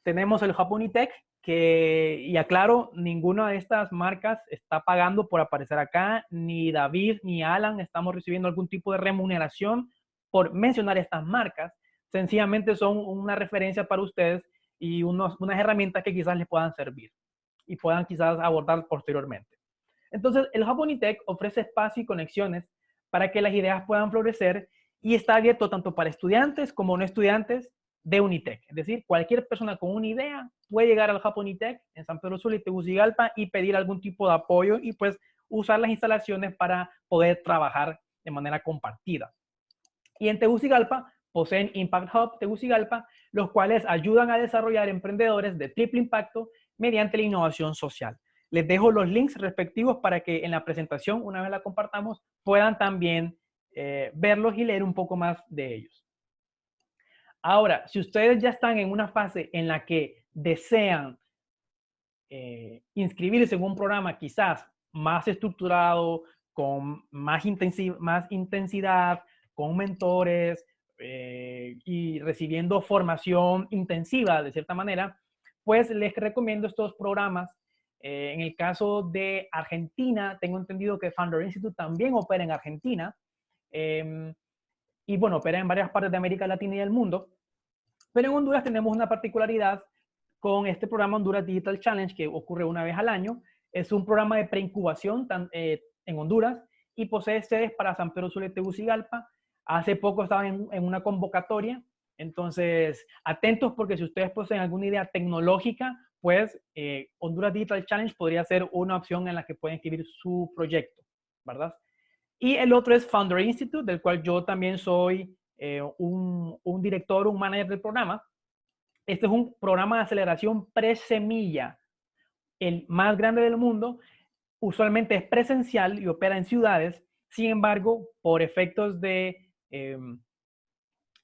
Tenemos el Japonitech, que, y aclaro, ninguna de estas marcas está pagando por aparecer acá, ni David ni Alan estamos recibiendo algún tipo de remuneración por mencionar estas marcas. Sencillamente son una referencia para ustedes y unas herramientas que quizás les puedan servir y puedan quizás abordar posteriormente. Entonces, el Japonitech ofrece espacio y conexiones para que las ideas puedan florecer y está abierto tanto para estudiantes como no estudiantes de Unitec. Es decir, cualquier persona con una idea puede llegar al Japonitech en San Pedro Sula y Tegucigalpa y pedir algún tipo de apoyo y pues usar las instalaciones para poder trabajar de manera compartida. Y en Tegucigalpa poseen Impact Hub Tegucigalpa, los cuales ayudan a desarrollar emprendedores de triple impacto mediante la innovación social. Les dejo los links respectivos para que en la presentación, una vez la compartamos, puedan también verlos y leer un poco más de ellos. Ahora, si ustedes ya están en una fase en la que desean inscribirse en un programa quizás más estructurado, con más intensidad, con mentores y recibiendo formación intensiva de cierta manera, pues les recomiendo estos programas. En el caso de Argentina, tengo entendido que Founder Institute también opera en Argentina. Y bueno, opera en varias partes de América Latina y del mundo. Pero en Honduras tenemos una particularidad con este programa Honduras Digital Challenge que ocurre una vez al año. Es un programa de preincubación en Honduras y posee sedes para San Pedro Sula y Tegucigalpa. Hace poco estaban en una convocatoria. Entonces, atentos porque si ustedes poseen alguna idea tecnológica, pues Honduras Digital Challenge podría ser una opción en la que pueden escribir su proyecto, ¿verdad? Y el otro es Founder Institute, del cual yo también soy un director, un manager del programa. Este es un programa de aceleración pre-semilla, el más grande del mundo. Usualmente es presencial y opera en ciudades. Sin embargo, por efectos de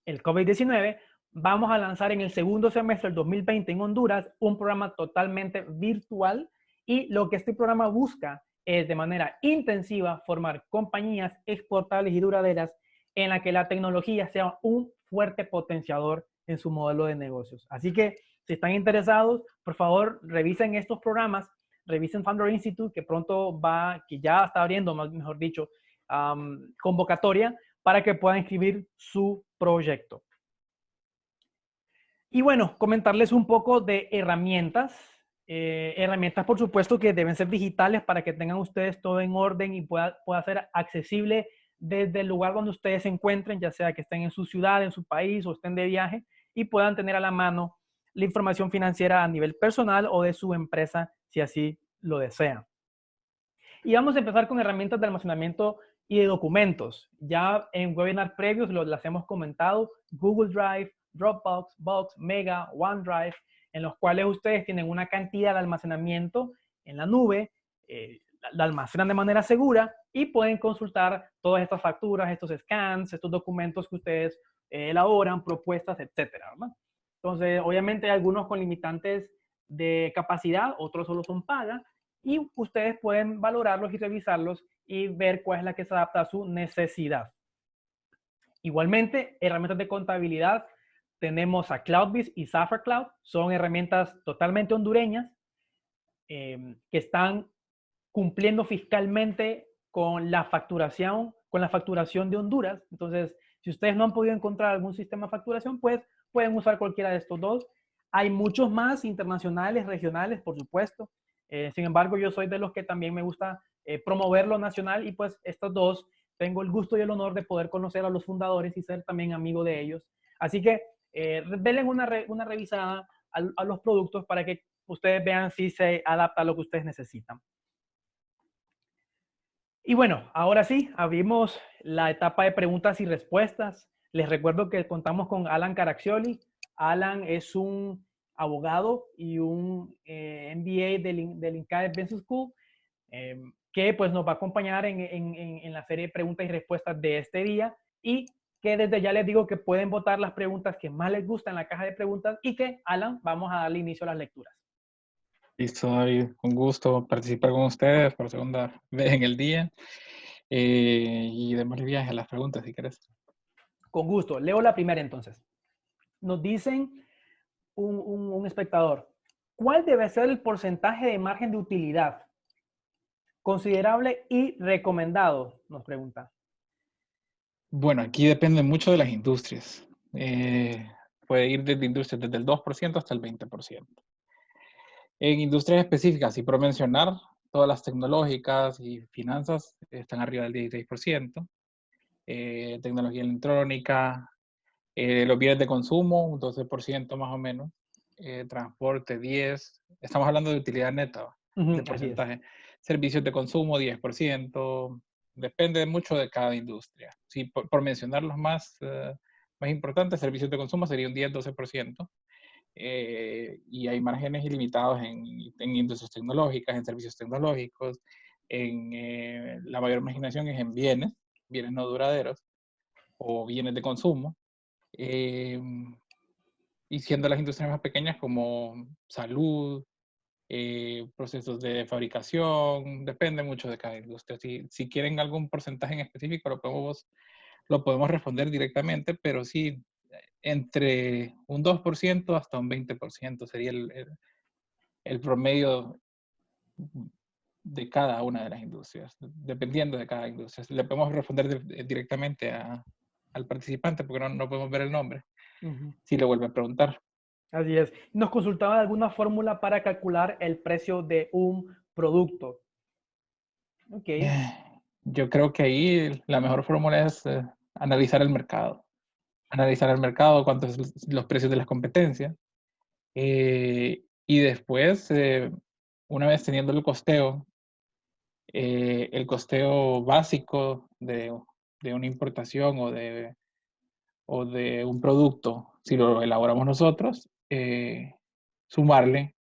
el COVID-19, vamos a lanzar en el segundo semestre del 2020 en Honduras un programa totalmente virtual. Y lo que este programa busca es de manera intensiva formar compañías exportables y duraderas en la que la tecnología sea un fuerte potenciador en su modelo de negocios. Así que si están interesados, por favor, revisen estos programas, revisen Founder Institute, que pronto que ya está abriendo, mejor dicho, convocatoria para que puedan inscribir su proyecto. Y bueno, comentarles un poco de herramientas. Herramientas, por supuesto, que deben ser digitales para que tengan ustedes todo en orden y pueda ser accesible desde el lugar donde ustedes se encuentren, ya sea que estén en su ciudad, en su país o estén de viaje, y puedan tener a la mano la información financiera a nivel personal o de su empresa, si así lo desean. Y vamos a empezar con herramientas de almacenamiento y de documentos. Ya en webinars previos las hemos comentado: Google Drive, Dropbox, Box, Mega, OneDrive, en los cuales ustedes tienen una cantidad de almacenamiento en la nube, la almacenan de manera segura y pueden consultar todas estas facturas, estos scans, estos documentos que ustedes elaboran, propuestas, etcétera, ¿verdad? Entonces, obviamente hay algunos con limitantes de capacidad, otros solo son pagas, y ustedes pueden valorarlos y revisarlos y ver cuál es la que se adapta a su necesidad. Igualmente, herramientas de contabilidad, tenemos a CloudBees y Sapphire Cloud. Son herramientas totalmente hondureñas que están cumpliendo fiscalmente con la facturación de Honduras. Entonces, si ustedes no han podido encontrar algún sistema de facturación, pues pueden usar cualquiera de estos dos. Hay muchos más internacionales, regionales, por supuesto. Sin embargo, yo soy de los que también me gusta promover lo nacional, y pues estos dos tengo el gusto y el honor de poder conocer a los fundadores y ser también amigo de ellos. Así que denle una revisada a los productos para que ustedes vean si se adapta a lo que ustedes necesitan. Y bueno, ahora sí, abrimos la etapa de preguntas y respuestas. Les recuerdo que contamos con Alan Caraccioli. Alan es un abogado y un MBA del INCAE Business School, que pues nos va a acompañar en la serie de preguntas y respuestas de este día, y que desde ya les digo que pueden votar las preguntas que más les gustan en la caja de preguntas, y que, Alan, vamos a darle inicio a las lecturas. Listo, David. Un gusto participar con ustedes por segunda vez en el día. Y démosle viaje a las preguntas, si querés. Con gusto. Leo la primera entonces. Nos dicen un espectador: ¿cuál debe ser el porcentaje de margen de utilidad considerable y recomendado? Nos pregunta. Bueno, aquí depende mucho de las industrias. Puede ir desde industrias desde el 2% hasta el 20%. En industrias específicas, y por mencionar, todas las tecnológicas y finanzas están arriba del 16%. Tecnología electrónica, los bienes de consumo, un 12% más o menos. Transporte, 10%. Estamos hablando de utilidad neta, de porcentaje. Servicios de consumo, 10%. Depende mucho de cada industria. Sí, por mencionar los más importantes, servicios de consumo sería un 10-12%. Y hay márgenes ilimitados en industrias tecnológicas, en servicios tecnológicos. La mayor marginación es en bienes no duraderos o bienes de consumo. Y siendo las industrias más pequeñas como salud, procesos de fabricación, depende mucho de cada industria. Si quieren algún porcentaje en específico, lo podemos responder directamente, pero sí, entre un 2% hasta un 20% sería el promedio de cada una de las industrias, dependiendo de cada industria. Le podemos responder directamente al participante porque no podemos ver el nombre. Si le vuelve a preguntar. Así es. Nos consultaba de alguna fórmula para calcular el precio de un producto. Ok. Yo creo que ahí la mejor fórmula es analizar el mercado. Analizar el mercado, cuántos son los precios de las competencias. Y después, una vez teniendo el costeo básico de una importación o de un producto, si lo elaboramos nosotros, sumarle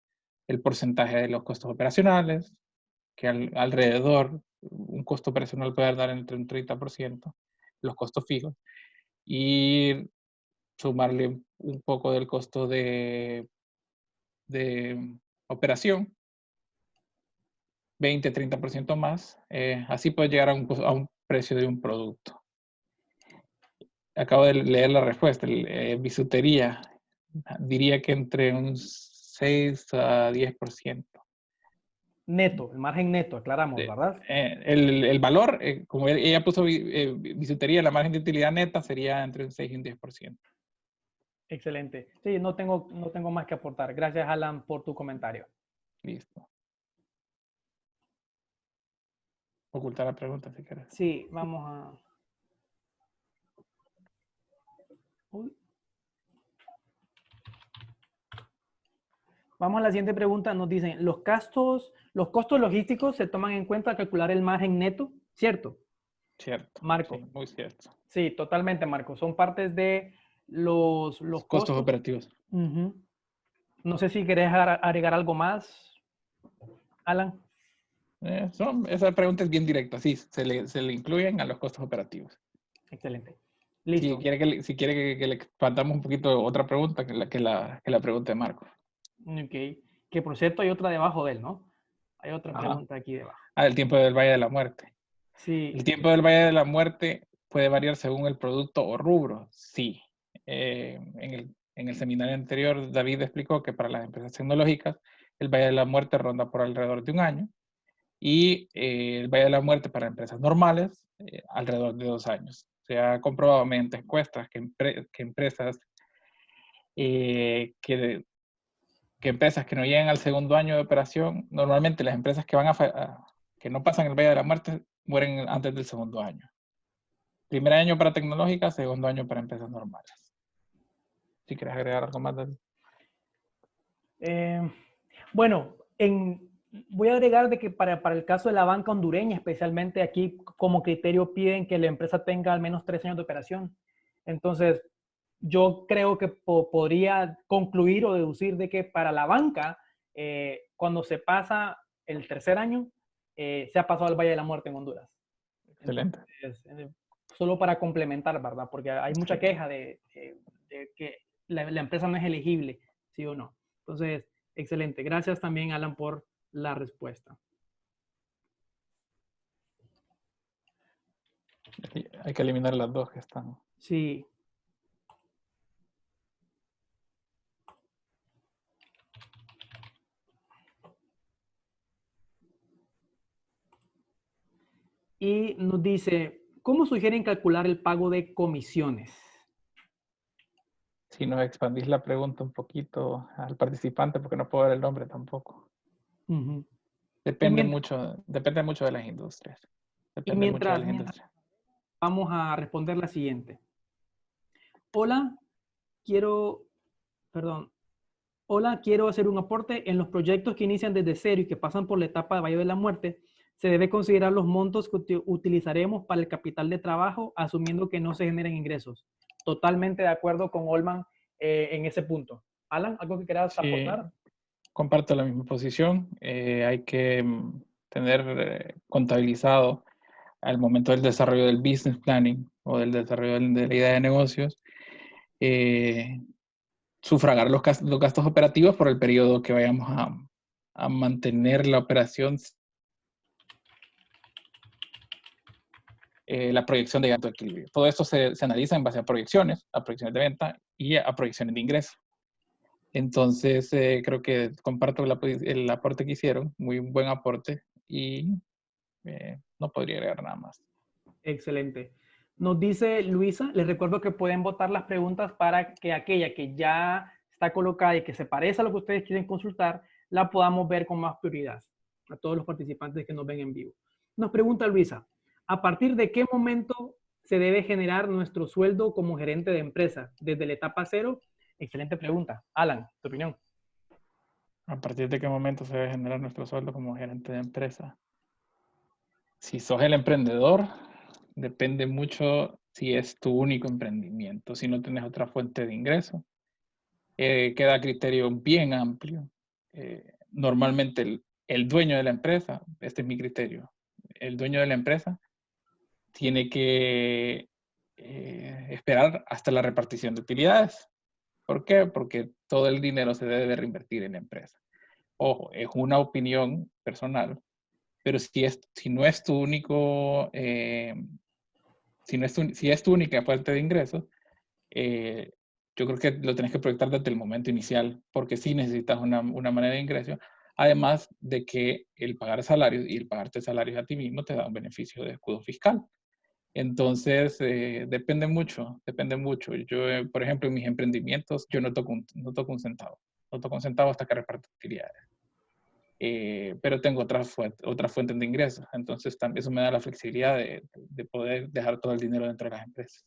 el porcentaje de los costos operacionales, que alrededor, un costo operacional puede dar entre un 30%, los costos fijos, y sumarle un poco del costo de operación, 20-30% más. Así puedes llegar a un precio de un producto. Acabo de leer la respuesta. Bisutería, diría que entre un 6 a 10%. Neto, el margen neto, aclaramos, ¿verdad? El valor, como ella puso bisutería, la margen de utilidad neta sería entre un 6 y un 10%. Excelente. Sí, no tengo más que aportar. Gracias, Alan, por tu comentario. Listo. Ocultar la pregunta si quieres. Sí, vamos a... Uy. Vamos a la siguiente pregunta. Nos dicen, los costos logísticos se toman en cuenta al calcular el margen neto, ¿cierto? Cierto. Marco. Sí, muy cierto. Sí, totalmente, Marco. Son partes de los Costos costos. operativos. Uh-huh. No sé si querés agregar algo más, Alan. Esa pregunta es bien directa. Sí, se le incluyen a los costos operativos. Excelente. Si Listo. quiere que le expandamos un poquito otra pregunta que la pregunta de Marco. Ok. Que por cierto hay otra debajo de él, ¿no? Hay otra Ajá. pregunta aquí debajo. El tiempo del Valle de la Muerte. Sí. ¿El tiempo del Valle de la Muerte puede variar según el producto o rubro? Sí. En el seminario anterior, David explicó que para las empresas tecnológicas, el Valle de la Muerte ronda por alrededor de un año y el Valle de la Muerte para empresas normales, alrededor de 2 años. Se ha comprobado mediante encuestas que empresas que empresas que no llegan al segundo año de operación, normalmente las empresas que no pasan el Valle de la Muerte mueren antes del segundo año. Primer año para tecnológicas, segundo año para empresas normales. Si quieres agregar algo más, David. Bueno, voy a agregar de que para el caso de la banca hondureña, especialmente aquí como criterio piden que la empresa tenga al menos 3 años de operación. Entonces, yo creo que podría concluir o deducir de que para la banca, cuando se pasa el tercer año, se ha pasado al Valle de la Muerte en Honduras. Excelente. Entonces, solo para complementar, ¿verdad? Porque hay mucha Sí. queja de que la empresa no es elegible, ¿sí o no? Entonces, excelente. Gracias también, Alan, por la respuesta. Hay que eliminar las dos que están. Sí. Y nos dice, ¿cómo sugieren calcular el pago de comisiones? Si nos expandís la pregunta un poquito al participante, porque no puedo ver el nombre tampoco. Uh-huh. Depende mucho de las industrias. Y Depende mucho de mientras las industrias. vamos a responder la siguiente. Hola, quiero hacer un aporte. En los proyectos que inician desde cero y que pasan por la etapa de Valle de la Muerte, se debe considerar los montos que utilizaremos para el capital de trabajo, asumiendo que no se generen ingresos. Totalmente de acuerdo con Olman en ese punto. Alan, ¿algo que quieras Sí, aportar? comparto la misma posición. Hay que tener contabilizado al momento del desarrollo del business planning o del desarrollo de la idea de negocios, sufragar los gastos operativos por el periodo que vayamos a mantener la operación, la proyección de gasto de equilibrio. Todo esto se analiza en base a proyecciones de venta y a proyecciones de ingreso. Entonces, creo que comparto el aporte que hicieron, muy buen aporte, y no podría agregar nada más. Excelente. Nos dice Luisa, les recuerdo que pueden votar las preguntas para que aquella que ya está colocada y que se parece a lo que ustedes quieren consultar, la podamos ver con más prioridad a todos los participantes que nos ven en vivo. Nos pregunta Luisa, ¿a partir de qué momento se debe generar nuestro sueldo como gerente de empresa? ¿Desde la etapa cero? Excelente pregunta. Alan, tu opinión. ¿A partir de qué momento se debe generar nuestro sueldo como gerente de empresa? Si sos el emprendedor, depende mucho si es tu único emprendimiento. Si no tienes otra fuente de ingreso, queda a criterio bien amplio. Normalmente el dueño de la empresa, este es mi criterio, el dueño de la empresa tiene que esperar hasta la repartición de utilidades. ¿Por qué? Porque todo el dinero se debe reinvertir en la empresa. Ojo, es una opinión personal, Pero si no es tu único, si es tu única fuente de ingresos, yo creo que lo tenés que proyectar desde el momento inicial, porque sí necesitas una manera de ingreso, además de que el pagar salarios y el pagarte salarios a ti mismo te da un beneficio de escudo fiscal. Entonces, depende mucho, depende mucho. Yo, por ejemplo, en mis emprendimientos, yo no toco un centavo. No toco un centavo hasta que reparto utilidades. Pero tengo otras fuentes de ingresos. Entonces, también eso me da la flexibilidad de poder dejar todo el dinero dentro de las empresas.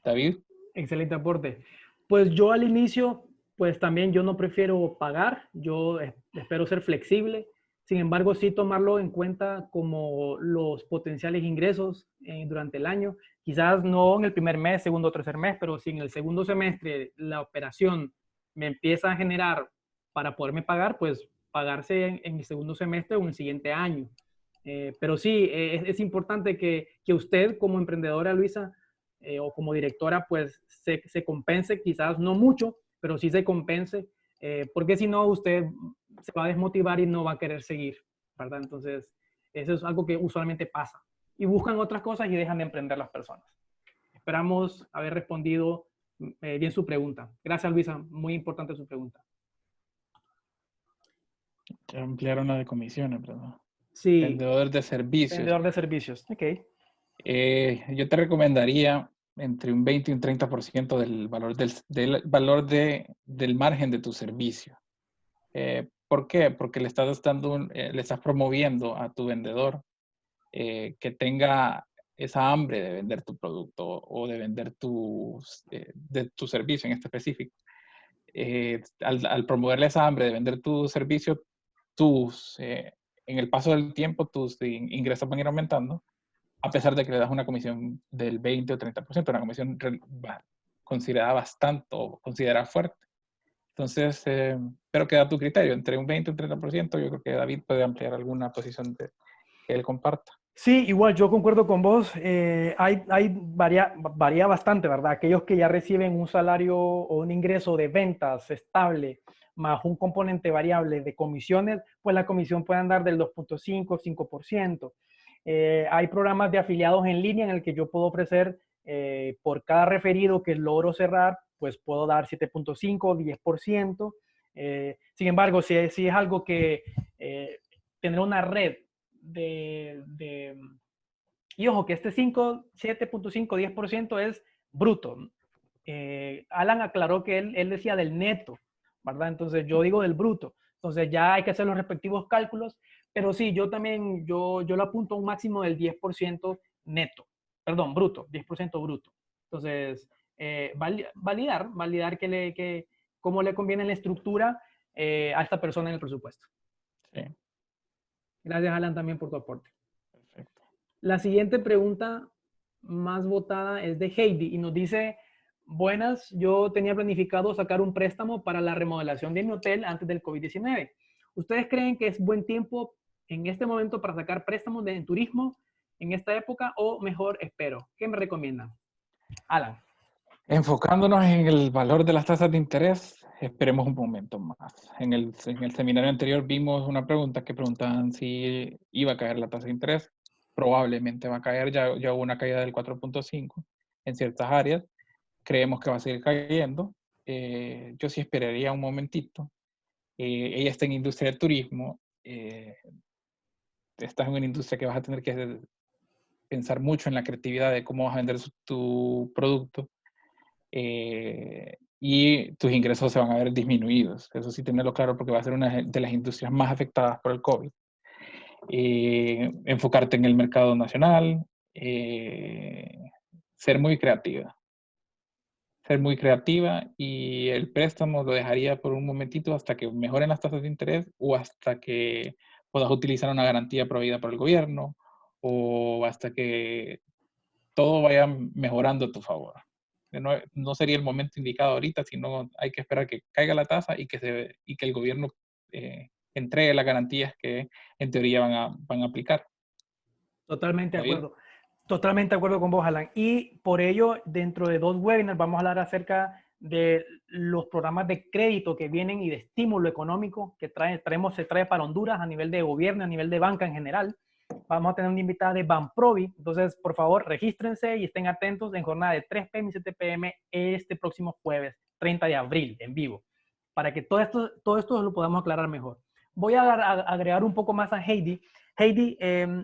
David. Excelente aporte. Pues yo al inicio, pues también yo no prefiero pagar, yo espero ser flexible, sin embargo sí tomarlo en cuenta como los potenciales ingresos durante el año, quizás no en el primer mes, segundo o tercer mes, pero si en el segundo semestre la operación me empieza a generar para poderme pagar, pues pagarse en mi segundo semestre o en el siguiente año. Pero sí, es importante que usted como emprendedora, Luisa, o como directora, pues se compense, quizás no mucho, pero sí se compense, porque si no, usted se va a desmotivar y no va a querer seguir, ¿verdad? Entonces, eso es algo que usualmente pasa. Y buscan otras cosas y dejan de emprender las personas. Esperamos haber respondido bien su pregunta. Gracias, Luisa. Muy importante su pregunta. Ya ampliaron la de comisiones, ¿verdad? Sí, Vendedor de servicios. vendedor de servicios. Ok. Yo te recomendaría entre un 20 y un 30% del valor, del margen de tu servicio. ¿Por qué? Porque le estás promoviendo a tu vendedor que tenga esa hambre de vender tu producto o de vender de tu servicio en este específico. Al promoverle esa hambre de vender tu servicio, en el paso del tiempo tus ingresos van a ir aumentando, a pesar de que le das una comisión del 20 o 30%, una comisión considerada bastante o considerada fuerte. Entonces, pero queda a tu criterio, entre un 20 y un 30%, yo creo que David puede ampliar alguna posición que él comparta. Sí, igual yo concuerdo con vos. Varía bastante, ¿verdad? Aquellos que ya reciben un salario o un ingreso de ventas estable más un componente variable de comisiones, pues la comisión puede andar del 2.5, 5%. Hay programas de afiliados en línea en el que yo puedo ofrecer por cada referido que logro cerrar, pues puedo dar 7.5, 10%. Sin embargo, si es algo que tener una red de, y ojo, que este 5, 7.5, 10% es bruto. Alan aclaró que él decía del neto, ¿verdad? Entonces yo digo del bruto. Entonces ya hay que hacer los respectivos cálculos, pero sí, yo también, yo lo apunto a un máximo del 10% neto, perdón, bruto, 10% bruto. Entonces, validar cómo le conviene la estructura a esta persona en el presupuesto. Sí, Gracias, Alan, también por tu aporte. perfecto. La siguiente pregunta más votada es de Heidi y nos dice, buenas, yo tenía planificado sacar un préstamo para la remodelación de mi hotel antes del COVID-19. ¿Ustedes creen que es buen tiempo en este momento para sacar préstamos de turismo en esta época o mejor espero? ¿Qué me recomiendan? Alan. Enfocándonos en el valor de las tasas de interés, esperemos un momento más. En el seminario anterior vimos una pregunta que preguntaban si iba a caer la tasa de interés. Probablemente va a caer, ya hubo una caída del 4.5 en ciertas áreas. Creemos que va a seguir cayendo. Yo sí esperaría un momentito. Ella está en industria del turismo. Estás en una industria que vas a tener que pensar mucho en la creatividad de cómo vas a vender tu producto. Y tus ingresos se van a ver disminuidos. Eso sí, tenerlo claro porque va a ser una de las industrias más afectadas por el COVID. Enfocarte en el mercado nacional, ser muy creativa. Ser muy creativa y el préstamo lo dejaría por un momentito hasta que mejoren las tasas de interés o hasta que puedas utilizar una garantía proveída por el gobierno o hasta que todo vaya mejorando a tu favor. No sería el momento indicado ahorita, sino hay que esperar que caiga la tasa y que el gobierno entregue las garantías que en teoría van a aplicar. Totalmente de David. acuerdo. Totalmente de acuerdo con vos, Alan. Y por ello, dentro de 2 webinars vamos a hablar acerca de los programas de crédito que vienen y de estímulo económico que se trae para Honduras a nivel de gobierno, a nivel de banca en general. Vamos a tener una invitada de Banprovi, entonces por favor regístrense y estén atentos en jornada de 3 p.m. y 7 p.m. este próximo jueves, 30 de abril, en vivo, para que todo esto lo podamos aclarar mejor. Voy a agregar un poco más a Heidi. Heidi,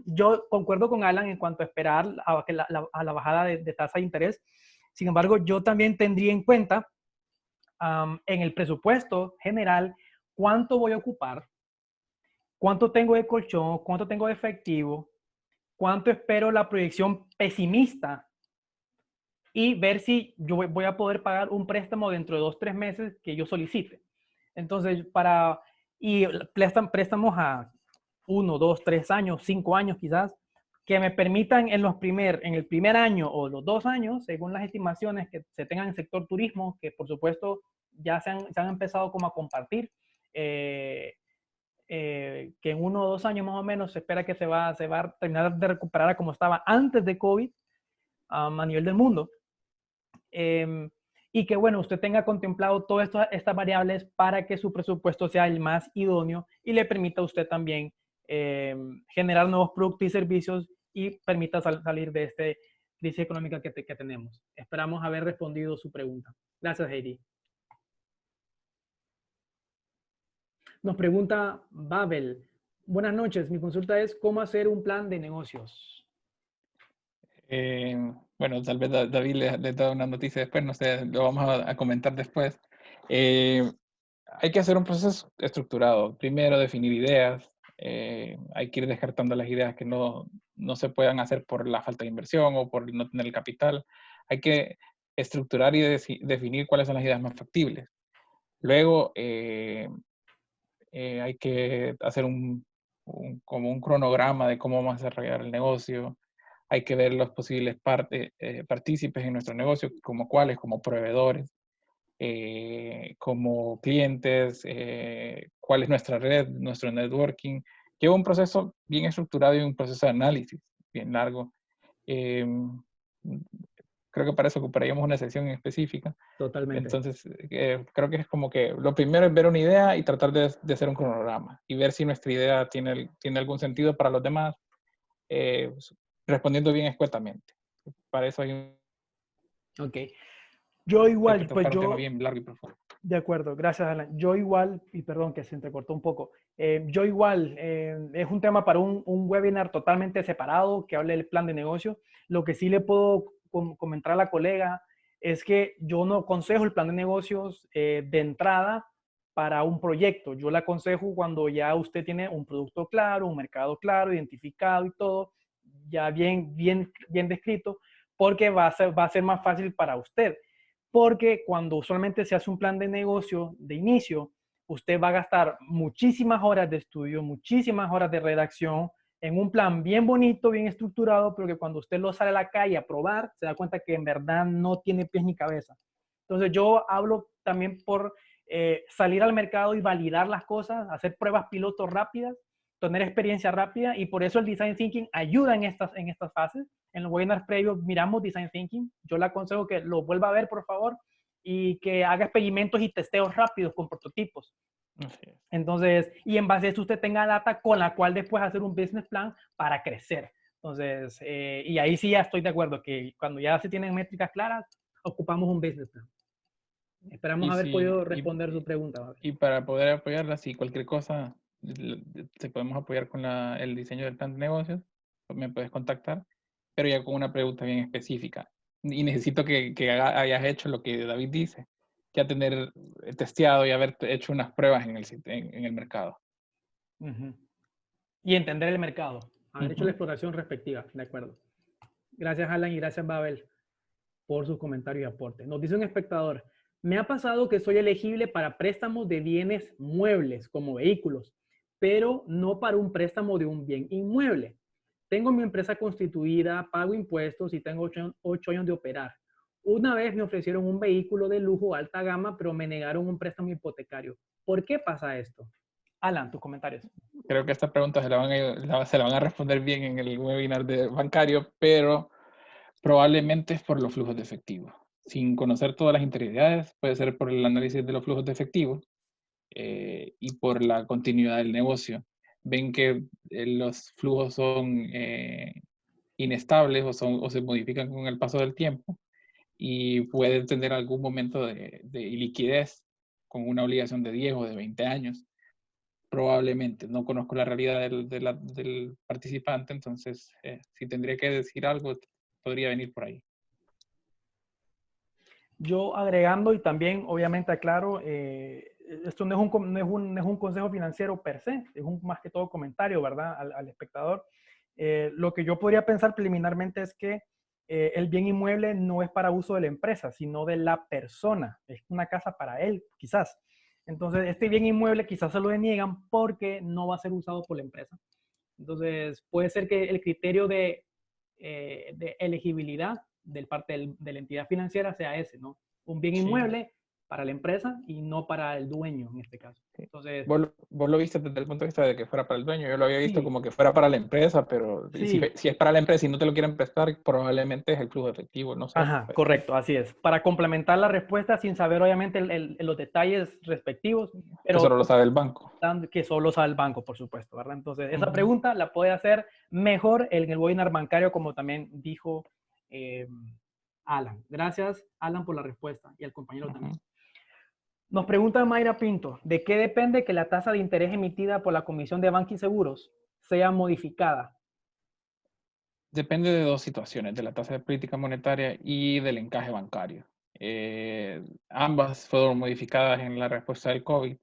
yo concuerdo con Alan en cuanto a esperar a la bajada de tasa de interés. Sin embargo, yo también tendría en cuenta en el presupuesto general cuánto voy a ocupar, cuánto tengo de colchón, cuánto tengo de efectivo, cuánto espero la proyección pesimista y ver si yo voy a poder pagar un préstamo dentro de 2 o 3 meses que yo solicite. Entonces, y préstamos a 1, 2, 3 años, 5 años quizás, que me permitan en el primer año o los 2 años, según las estimaciones que se tengan en el sector turismo, que por supuesto ya se han empezado como a compartir, que en 1 o 2 años más o menos se espera que se va a terminar de recuperar a como estaba antes de COVID a nivel del mundo. Y que, bueno, usted tenga contemplado todas estas variables para que su presupuesto sea el más idóneo y le permita a usted también generar nuevos productos y servicios y permita salir de esta crisis económica que tenemos. Esperamos haber respondido su pregunta. Gracias, Heidi. Nos pregunta Babel. Buenas noches, mi consulta es ¿cómo hacer un plan de negocios? Bueno, tal vez David le da una noticia después, no sé, lo vamos a comentar después. Hay que hacer un proceso estructurado. Primero, definir ideas. Hay que ir descartando las ideas que no se puedan hacer por la falta de inversión o por no tener el capital. Hay que estructurar y definir cuáles son las ideas más factibles. Luego, hay que hacer como un cronograma de cómo vamos a desarrollar el negocio. Hay que ver los posibles partícipes en nuestro negocio, como cuáles, como proveedores, como clientes, cuál es nuestra red, nuestro networking. Lleva un proceso bien estructurado y un proceso de análisis bien largo. Creo que para eso ocuparíamos una sesión específica. Totalmente. Entonces, creo que es como que lo primero es ver una idea y tratar de hacer un cronograma y ver si nuestra idea tiene algún sentido para los demás, respondiendo bien escuetamente. Para eso hay Ok. Yo hay que igual, pues tocar un tema bien largo y profundo. de acuerdo, gracias Alan. Yo igual, y perdón que se entrecortó un poco, yo igual, es un tema para un webinar totalmente separado que hable del plan de negocio. Lo que sí le puedo comentar a la colega es que yo no aconsejo el plan de negocios de entrada para un proyecto. Yo le aconsejo cuando ya usted tiene un producto claro, un mercado claro, identificado y todo, ya bien descrito, porque va a ser más fácil para usted porque cuando usualmente se hace un plan de negocio de inicio, usted va a gastar muchísimas horas de estudio, muchísimas horas de redacción en un plan bien bonito, bien estructurado, pero que cuando usted lo sale a la calle a probar, se da cuenta que en verdad no tiene pies ni cabeza. Entonces yo hablo también por salir al mercado y validar las cosas, hacer pruebas pilotos rápidas, tener experiencia rápida y por eso el design thinking ayuda en estas fases. En los webinars previos miramos design thinking. Yo le aconsejo que lo vuelva a ver, por favor, y que haga experimentos y testeos rápidos con prototipos. Entonces, y en base a eso usted tenga data con la cual después hacer un business plan para crecer. Entonces, y ahí sí ya estoy de acuerdo que cuando ya se tienen métricas claras, ocupamos un business plan. Esperamos haber podido responder su pregunta. Y para poder apoyarla, si cualquier cosa, te podemos apoyar con el diseño del plan de negocios, me puedes contactar, pero ya con una pregunta bien específica. Y necesito que hayas hecho lo que David dice, ya tener testeado y haber hecho unas pruebas en el mercado. Y entender el mercado, haber hecho la exploración respectiva, de acuerdo. Gracias, Alan, y gracias, Babel, por sus comentarios y aportes. Nos dice un espectador, me ha pasado que soy elegible para préstamos de bienes muebles, como vehículos, pero no para un préstamo de un bien inmueble. Tengo mi empresa constituida, pago impuestos y tengo 8 años de operar. Una vez me ofrecieron un vehículo de lujo alta gama, pero me negaron un préstamo hipotecario. ¿Por qué pasa esto? Alan, tus comentarios. Creo que esta pregunta se la van a responder bien en el webinar de bancario, pero probablemente es por los flujos de efectivo. sin conocer todas las interioridades, puede ser por el análisis de los flujos de efectivo y por la continuidad del negocio. Ven que los flujos son inestables o se modifican con el paso del tiempo y pueden tener algún momento de iliquidez con una obligación de 10 o de 20 años. Probablemente, no conozco la realidad del participante, entonces si tendría que decir algo, podría venir por ahí. Yo agregando y también obviamente aclaro, esto no es un consejo financiero per se, es un más que todo comentario, ¿verdad? Al espectador. Lo que yo podría pensar preliminarmente es que el bien inmueble no es para uso de la empresa, sino de la persona. Es una casa para él, quizás. Entonces, este bien inmueble quizás se lo deniegan porque no va a ser usado por la empresa. Entonces, puede ser que el criterio de elegibilidad del parte de la entidad financiera sea ese, ¿no? Un bien Sí. inmueble para la empresa y no para el dueño en este caso. Entonces, Vos lo viste desde el punto de vista de que fuera para el dueño. Yo lo había visto sí, como que fuera para la empresa, pero sí, si es para la empresa y no te lo quieren prestar, probablemente es el flujo efectivo, no sé. ajá, Pues, correcto, así es. Para complementar la respuesta sin saber obviamente los detalles respectivos, que solo pero lo sabe el banco. que solo sabe el banco, por supuesto, ¿verdad? Entonces, esa Ujú. pregunta la puede hacer mejor en el webinar bancario, como también dijo eh, Alan. Gracias, Alan, por la respuesta y al compañero Ujú. también. Nos pregunta Mayra Pinto, ¿de qué depende que la tasa de interés emitida por la Comisión de Banca y Seguros sea modificada? Depende de dos situaciones, de la tasa de política monetaria y del encaje bancario. Ambas fueron modificadas en la respuesta del COVID,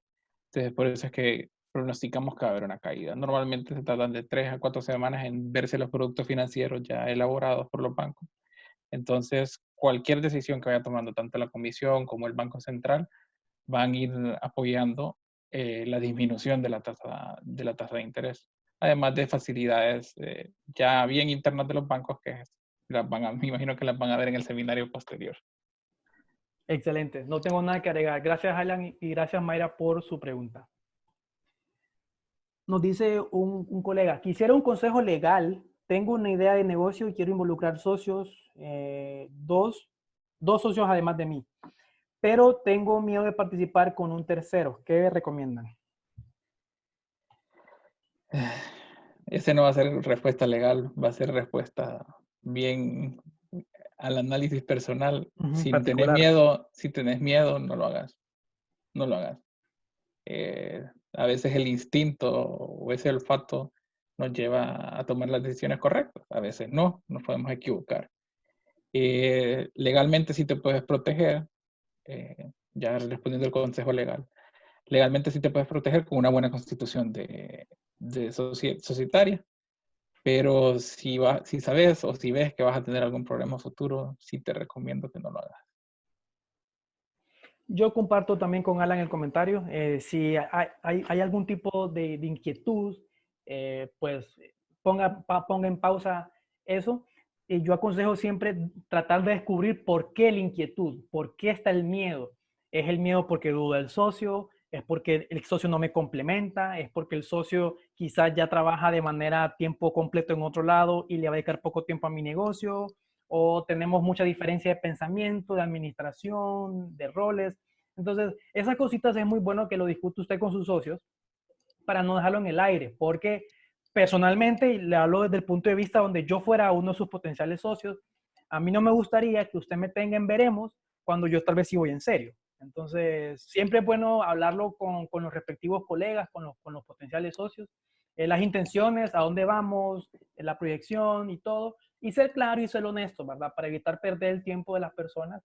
entonces por eso es que pronosticamos que va a haber una caída. Normalmente se tardan de 3 a 4 semanas en verse los productos financieros ya elaborados por los bancos. Entonces, cualquier decisión que vaya tomando tanto la Comisión como el Banco Central van a ir apoyando la disminución de la tasa de interés. Además de facilidades ya bien internas de los bancos que me imagino que las van a ver en el seminario posterior. Excelente, no tengo nada que agregar. Gracias, Alan, y gracias, Mayra, por su pregunta. Nos dice un colega, quisiera un consejo legal. Tengo una idea de negocio y quiero involucrar socios, dos socios además de mí, pero tengo miedo de participar con un tercero. ¿Qué recomiendan? Ese no va a ser respuesta legal, va a ser respuesta bien al análisis personal. Particular. Si tenés miedo, no lo hagas. No lo hagas. A veces el instinto o ese olfato nos lleva a tomar las decisiones correctas. A veces no, nos podemos equivocar. Legalmente sí te puedes proteger, ya respondiendo al consejo legal. Legalmente sí te puedes proteger con una buena constitución de societaria, pero si sabes o si ves que vas a tener algún problema futuro, sí te recomiendo que no lo hagas. Yo comparto también con Alan el comentario. Si hay algún tipo de inquietud, pues ponga en pausa eso. Y yo aconsejo siempre tratar de descubrir por qué la inquietud, por qué está el miedo. ¿Es el miedo porque duda el socio? ¿Es porque el socio no me complementa? ¿Es porque el socio quizás ya trabaja de manera a tiempo completo en otro lado y le va a dedicar poco tiempo a mi negocio? ¿O tenemos mucha diferencia de pensamiento, de administración, de roles? Entonces, esas cositas es muy bueno que lo discute usted con sus socios para no dejarlo en el aire, porque personalmente, y le hablo desde el punto de vista donde yo fuera uno de sus potenciales socios, a mí no me gustaría que usted me tenga en veremos cuando yo tal vez sí voy en serio. Entonces, siempre es bueno hablarlo con los respectivos colegas, con los potenciales socios, las intenciones, a dónde vamos, la proyección y todo, y ser claro y ser honesto, ¿verdad? Para evitar perder el tiempo de las personas,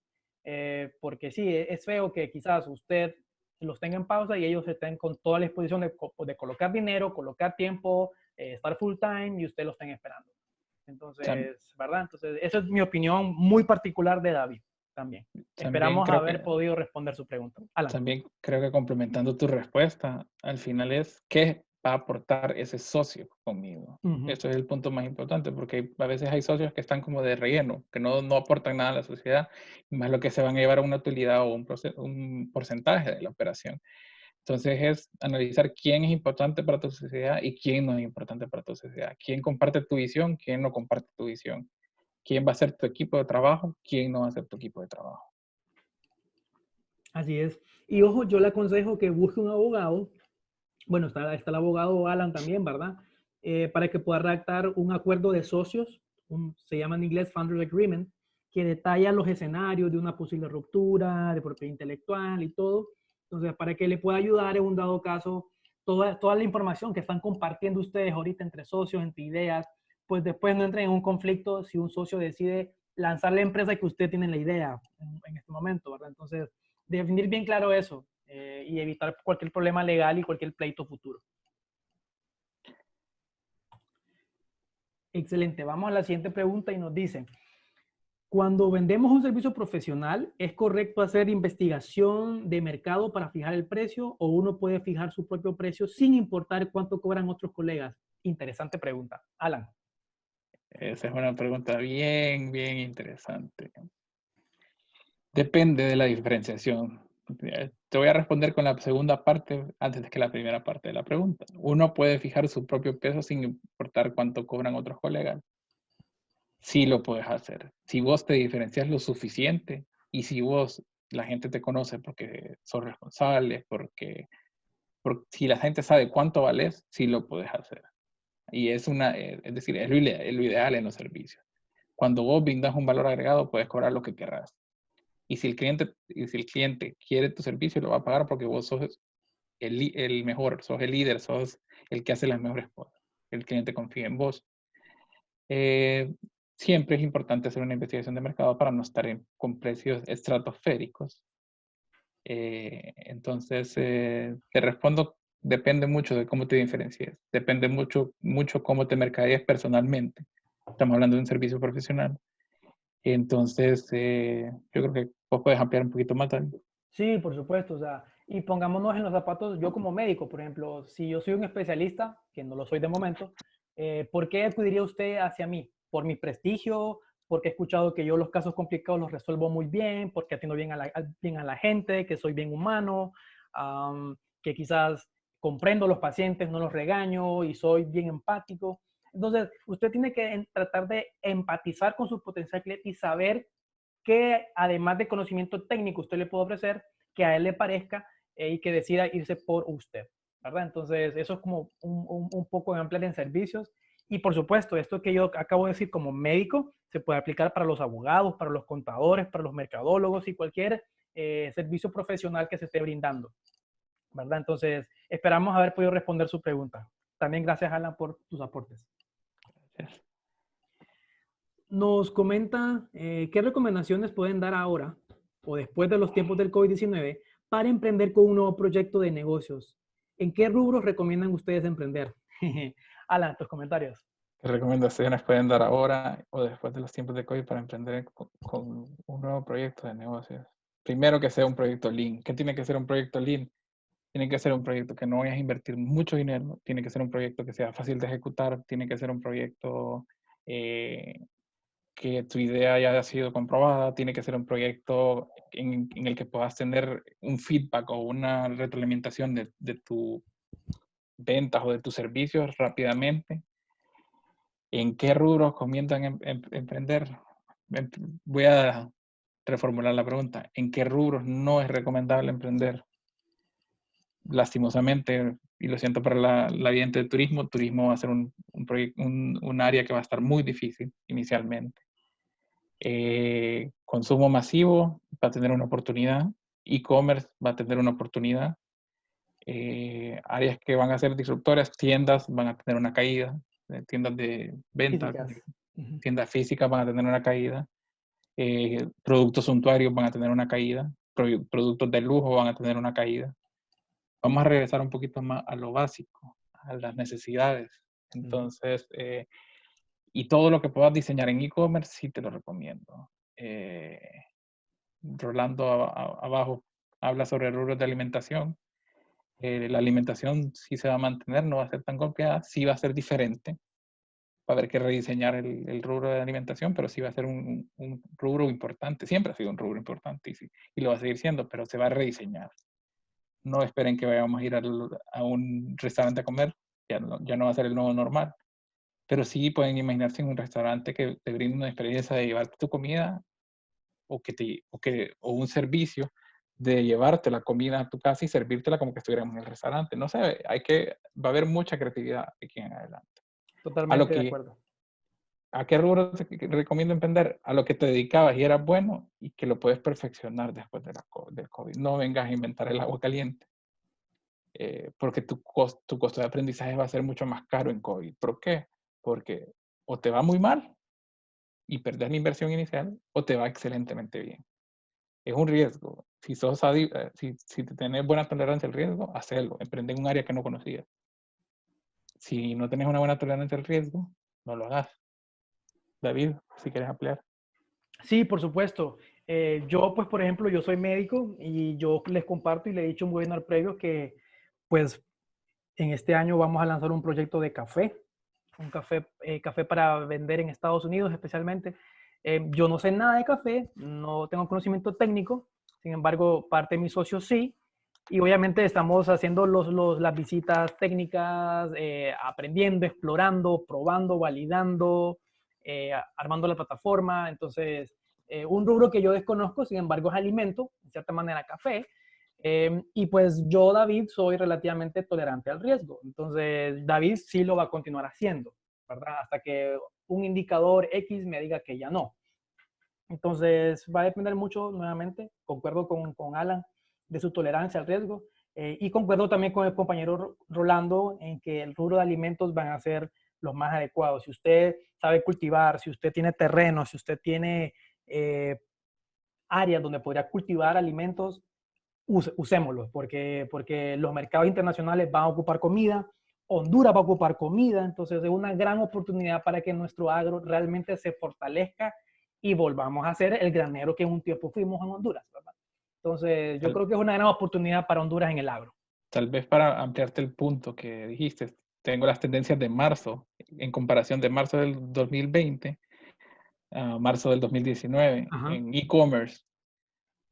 porque sí, es feo que quizás usted los tenga en pausa y ellos estén con toda la disposición de colocar dinero, colocar tiempo, estar full time y usted lo estén esperando. Tam- Entonces, ¿verdad? Entonces, esa es mi opinión muy particular de David también. También Esperamos creo haber que podido responder su pregunta. Alan. También creo que complementando tu respuesta, al final es qué va a aportar ese socio conmigo. Uh -huh. Eso es el punto más importante, porque a veces hay socios que están como de relleno, que no aportan nada a la sociedad, y más lo que se van a llevar a una utilidad o un porcentaje de la operación. Entonces es analizar quién es importante para tu sociedad y quién no es importante para tu sociedad. Quién comparte tu visión, quién no comparte tu visión. quién va a ser tu equipo de trabajo, quién no va a ser tu equipo de trabajo. Así es. Y ojo, yo le aconsejo que busque un abogado. Bueno, está el abogado Alan también, ¿verdad? Para que pueda redactar un acuerdo de socios, se llama en inglés Founders Agreement, que detalla los escenarios de una posible ruptura, de propiedad intelectual y todo. Entonces, para que le pueda ayudar en un dado caso, toda la información que están compartiendo ustedes ahorita entre socios, entre ideas, pues después no entren en un conflicto si un socio decide lanzar la empresa que usted tiene la idea en este momento, ¿verdad? Entonces, definir bien claro eso y evitar cualquier problema legal y cualquier pleito futuro. Excelente. Vamos a la siguiente pregunta y nos dice, cuando vendemos un servicio profesional, ¿es correcto hacer investigación de mercado para fijar el precio o uno puede fijar su propio precio sin importar cuánto cobran otros colegas? Interesante pregunta. Alan. Esa es una pregunta bien, bien interesante. Depende de la diferenciación. Te voy a responder con la segunda parte antes de que la primera parte de la pregunta. Uno puede fijar su propio peso sin importar cuánto cobran otros colegas. Sí lo puedes hacer. Si vos te diferencias lo suficiente y si vos, la gente te conoce porque sos responsable, porque si la gente sabe cuánto vales, sí lo puedes hacer. Y es decir, es lo ideal en los servicios. Cuando vos brindas un valor agregado, puedes cobrar lo que querrás. Y si el cliente quiere tu servicio, lo va a pagar porque vos sos el mejor, sos el líder, sos el que hace las mejores cosas. El cliente confía en vos. Siempre es importante hacer una investigación de mercado para no estar con precios estratosféricos. Entonces, te respondo, depende mucho de cómo te diferencies. Depende mucho, mucho cómo te mercadees personalmente. Estamos hablando de un servicio profesional. Entonces, yo creo que vos puedes ampliar un poquito más también. Sí, por supuesto. O sea, y pongámonos en los zapatos, yo como médico, por ejemplo, si yo soy un especialista, que no lo soy de momento, ¿por qué acudiría usted hacia mí? ¿Por mi prestigio? Porque he escuchado que yo los casos complicados los resuelvo muy bien, porque atiendo bien a la gente, que soy bien humano, que quizás comprendo a los pacientes, no los regaño y soy bien empático. Entonces, usted tiene que tratar de empatizar con su potencial cliente y saber que además de conocimiento técnico usted le puede ofrecer, que a él le parezca y que decida irse por usted, ¿verdad? Entonces, eso es como un poco de ampliar en servicios. Y por supuesto, esto que yo acabo de decir como médico, se puede aplicar para los abogados, para los contadores, para los mercadólogos y cualquier servicio profesional que se esté brindando, ¿verdad? Entonces, esperamos haber podido responder su pregunta. También gracias, Alan, por tus aportes. Gracias. Nos comenta qué recomendaciones pueden dar ahora o después de los tiempos del COVID-19 para emprender con un nuevo proyecto de negocios. ¿En qué rubros recomiendan ustedes emprender? Alan, tus comentarios. ¿Qué recomendaciones pueden dar ahora o después de los tiempos de COVID para emprender con un nuevo proyecto de negocios? Primero, que sea un proyecto Lean. ¿Qué tiene que ser un proyecto Lean? Tiene que ser un proyecto que no vayas a invertir mucho dinero, tiene que ser un proyecto que sea fácil de ejecutar, tiene que ser un proyecto que tu idea ya haya sido comprobada, tiene que ser un proyecto en el que puedas tener un feedback o una retroalimentación de tus ventas o de tus servicios rápidamente. ¿En qué rubros comienzan a emprender? Voy a reformular la pregunta. ¿En qué rubros no es recomendable emprender? Lastimosamente, y lo siento para la vidente de turismo, turismo va a ser un área que va a estar muy difícil inicialmente. Consumo masivo va a tener una oportunidad, e-commerce va a tener una oportunidad, áreas que van a ser disruptoras, tiendas van a tener una caída, tiendas de venta, tiendas físicas van a tener una caída, productos suntuarios van a tener una caída, productos de lujo van a tener una caída. Vamos a regresar un poquito más a lo básico, a las necesidades. Entonces, y todo lo que puedas diseñar en e-commerce, sí te lo recomiendo. Rolando abajo habla sobre rubros de alimentación. La alimentación sí se va a mantener, no va a ser tan golpeada, sí va a ser diferente. Va a haber que rediseñar el rubro de alimentación, pero sí va a ser un rubro importante. Siempre ha sido un rubro importante y lo va a seguir siendo, pero se va a rediseñar. No esperen que vayamos a ir a un restaurante a comer, ya no va a ser el nuevo normal. pero sí pueden imaginarse en un restaurante que te brinde una experiencia de llevarte tu comida o un servicio de llevarte la comida a tu casa y servírtela como que estuviéramos en el restaurante. No sé, va a haber mucha creatividad aquí en adelante. A lo Totalmente de que, acuerdo. ¿A qué rubro te recomiendo emprender? A lo que te dedicabas y eras bueno y que lo puedes perfeccionar después del COVID. No vengas a inventar el agua caliente, porque tu costo de aprendizaje va a ser mucho más caro en COVID. ¿Por qué? Porque o te va muy mal y perdes la inversión inicial o te va excelentemente bien. Es un riesgo. Si tenés buena tolerancia al riesgo, hacelo. Emprende en un área que no conocías. Si no tenés una buena tolerancia al riesgo, no lo hagas. David, si quieres ampliar. Sí, por supuesto. Yo, pues, por ejemplo, yo soy médico y yo les comparto y le he dicho a un webinar previo que, pues, en este año vamos a lanzar un proyecto de café, café para vender en Estados Unidos especialmente. Yo no sé nada de café, no tengo conocimiento técnico, sin embargo, parte de mis socios sí, y obviamente estamos haciendo las visitas técnicas, aprendiendo, explorando, probando, validando, armando la plataforma. Entonces, un rubro que yo desconozco, sin embargo, es alimento, en cierta manera café, y pues yo, David, soy relativamente tolerante al riesgo. Entonces, David sí lo va a continuar haciendo, ¿verdad? Hasta que un indicador X me diga que ya no. Entonces, va a depender mucho, nuevamente, concuerdo con Alan, de su tolerancia al riesgo. Y concuerdo también con el compañero Rolando en que el rubro de alimentos van a ser los más adecuados. Si usted sabe cultivar, si usted tiene terreno, si usted tiene áreas donde podría cultivar alimentos, usémoslos, porque los mercados internacionales van a ocupar comida, Honduras va a ocupar comida, entonces es una gran oportunidad para que nuestro agro realmente se fortalezca y volvamos a ser el granero que en un tiempo fuimos en Honduras, ¿verdad? Entonces yo Tal, creo que es una gran oportunidad para Honduras en el agro. tal vez para ampliarte el punto que dijiste, tengo las tendencias de marzo, en comparación de marzo del 2020 a marzo del 2019 Ajá. en e-commerce.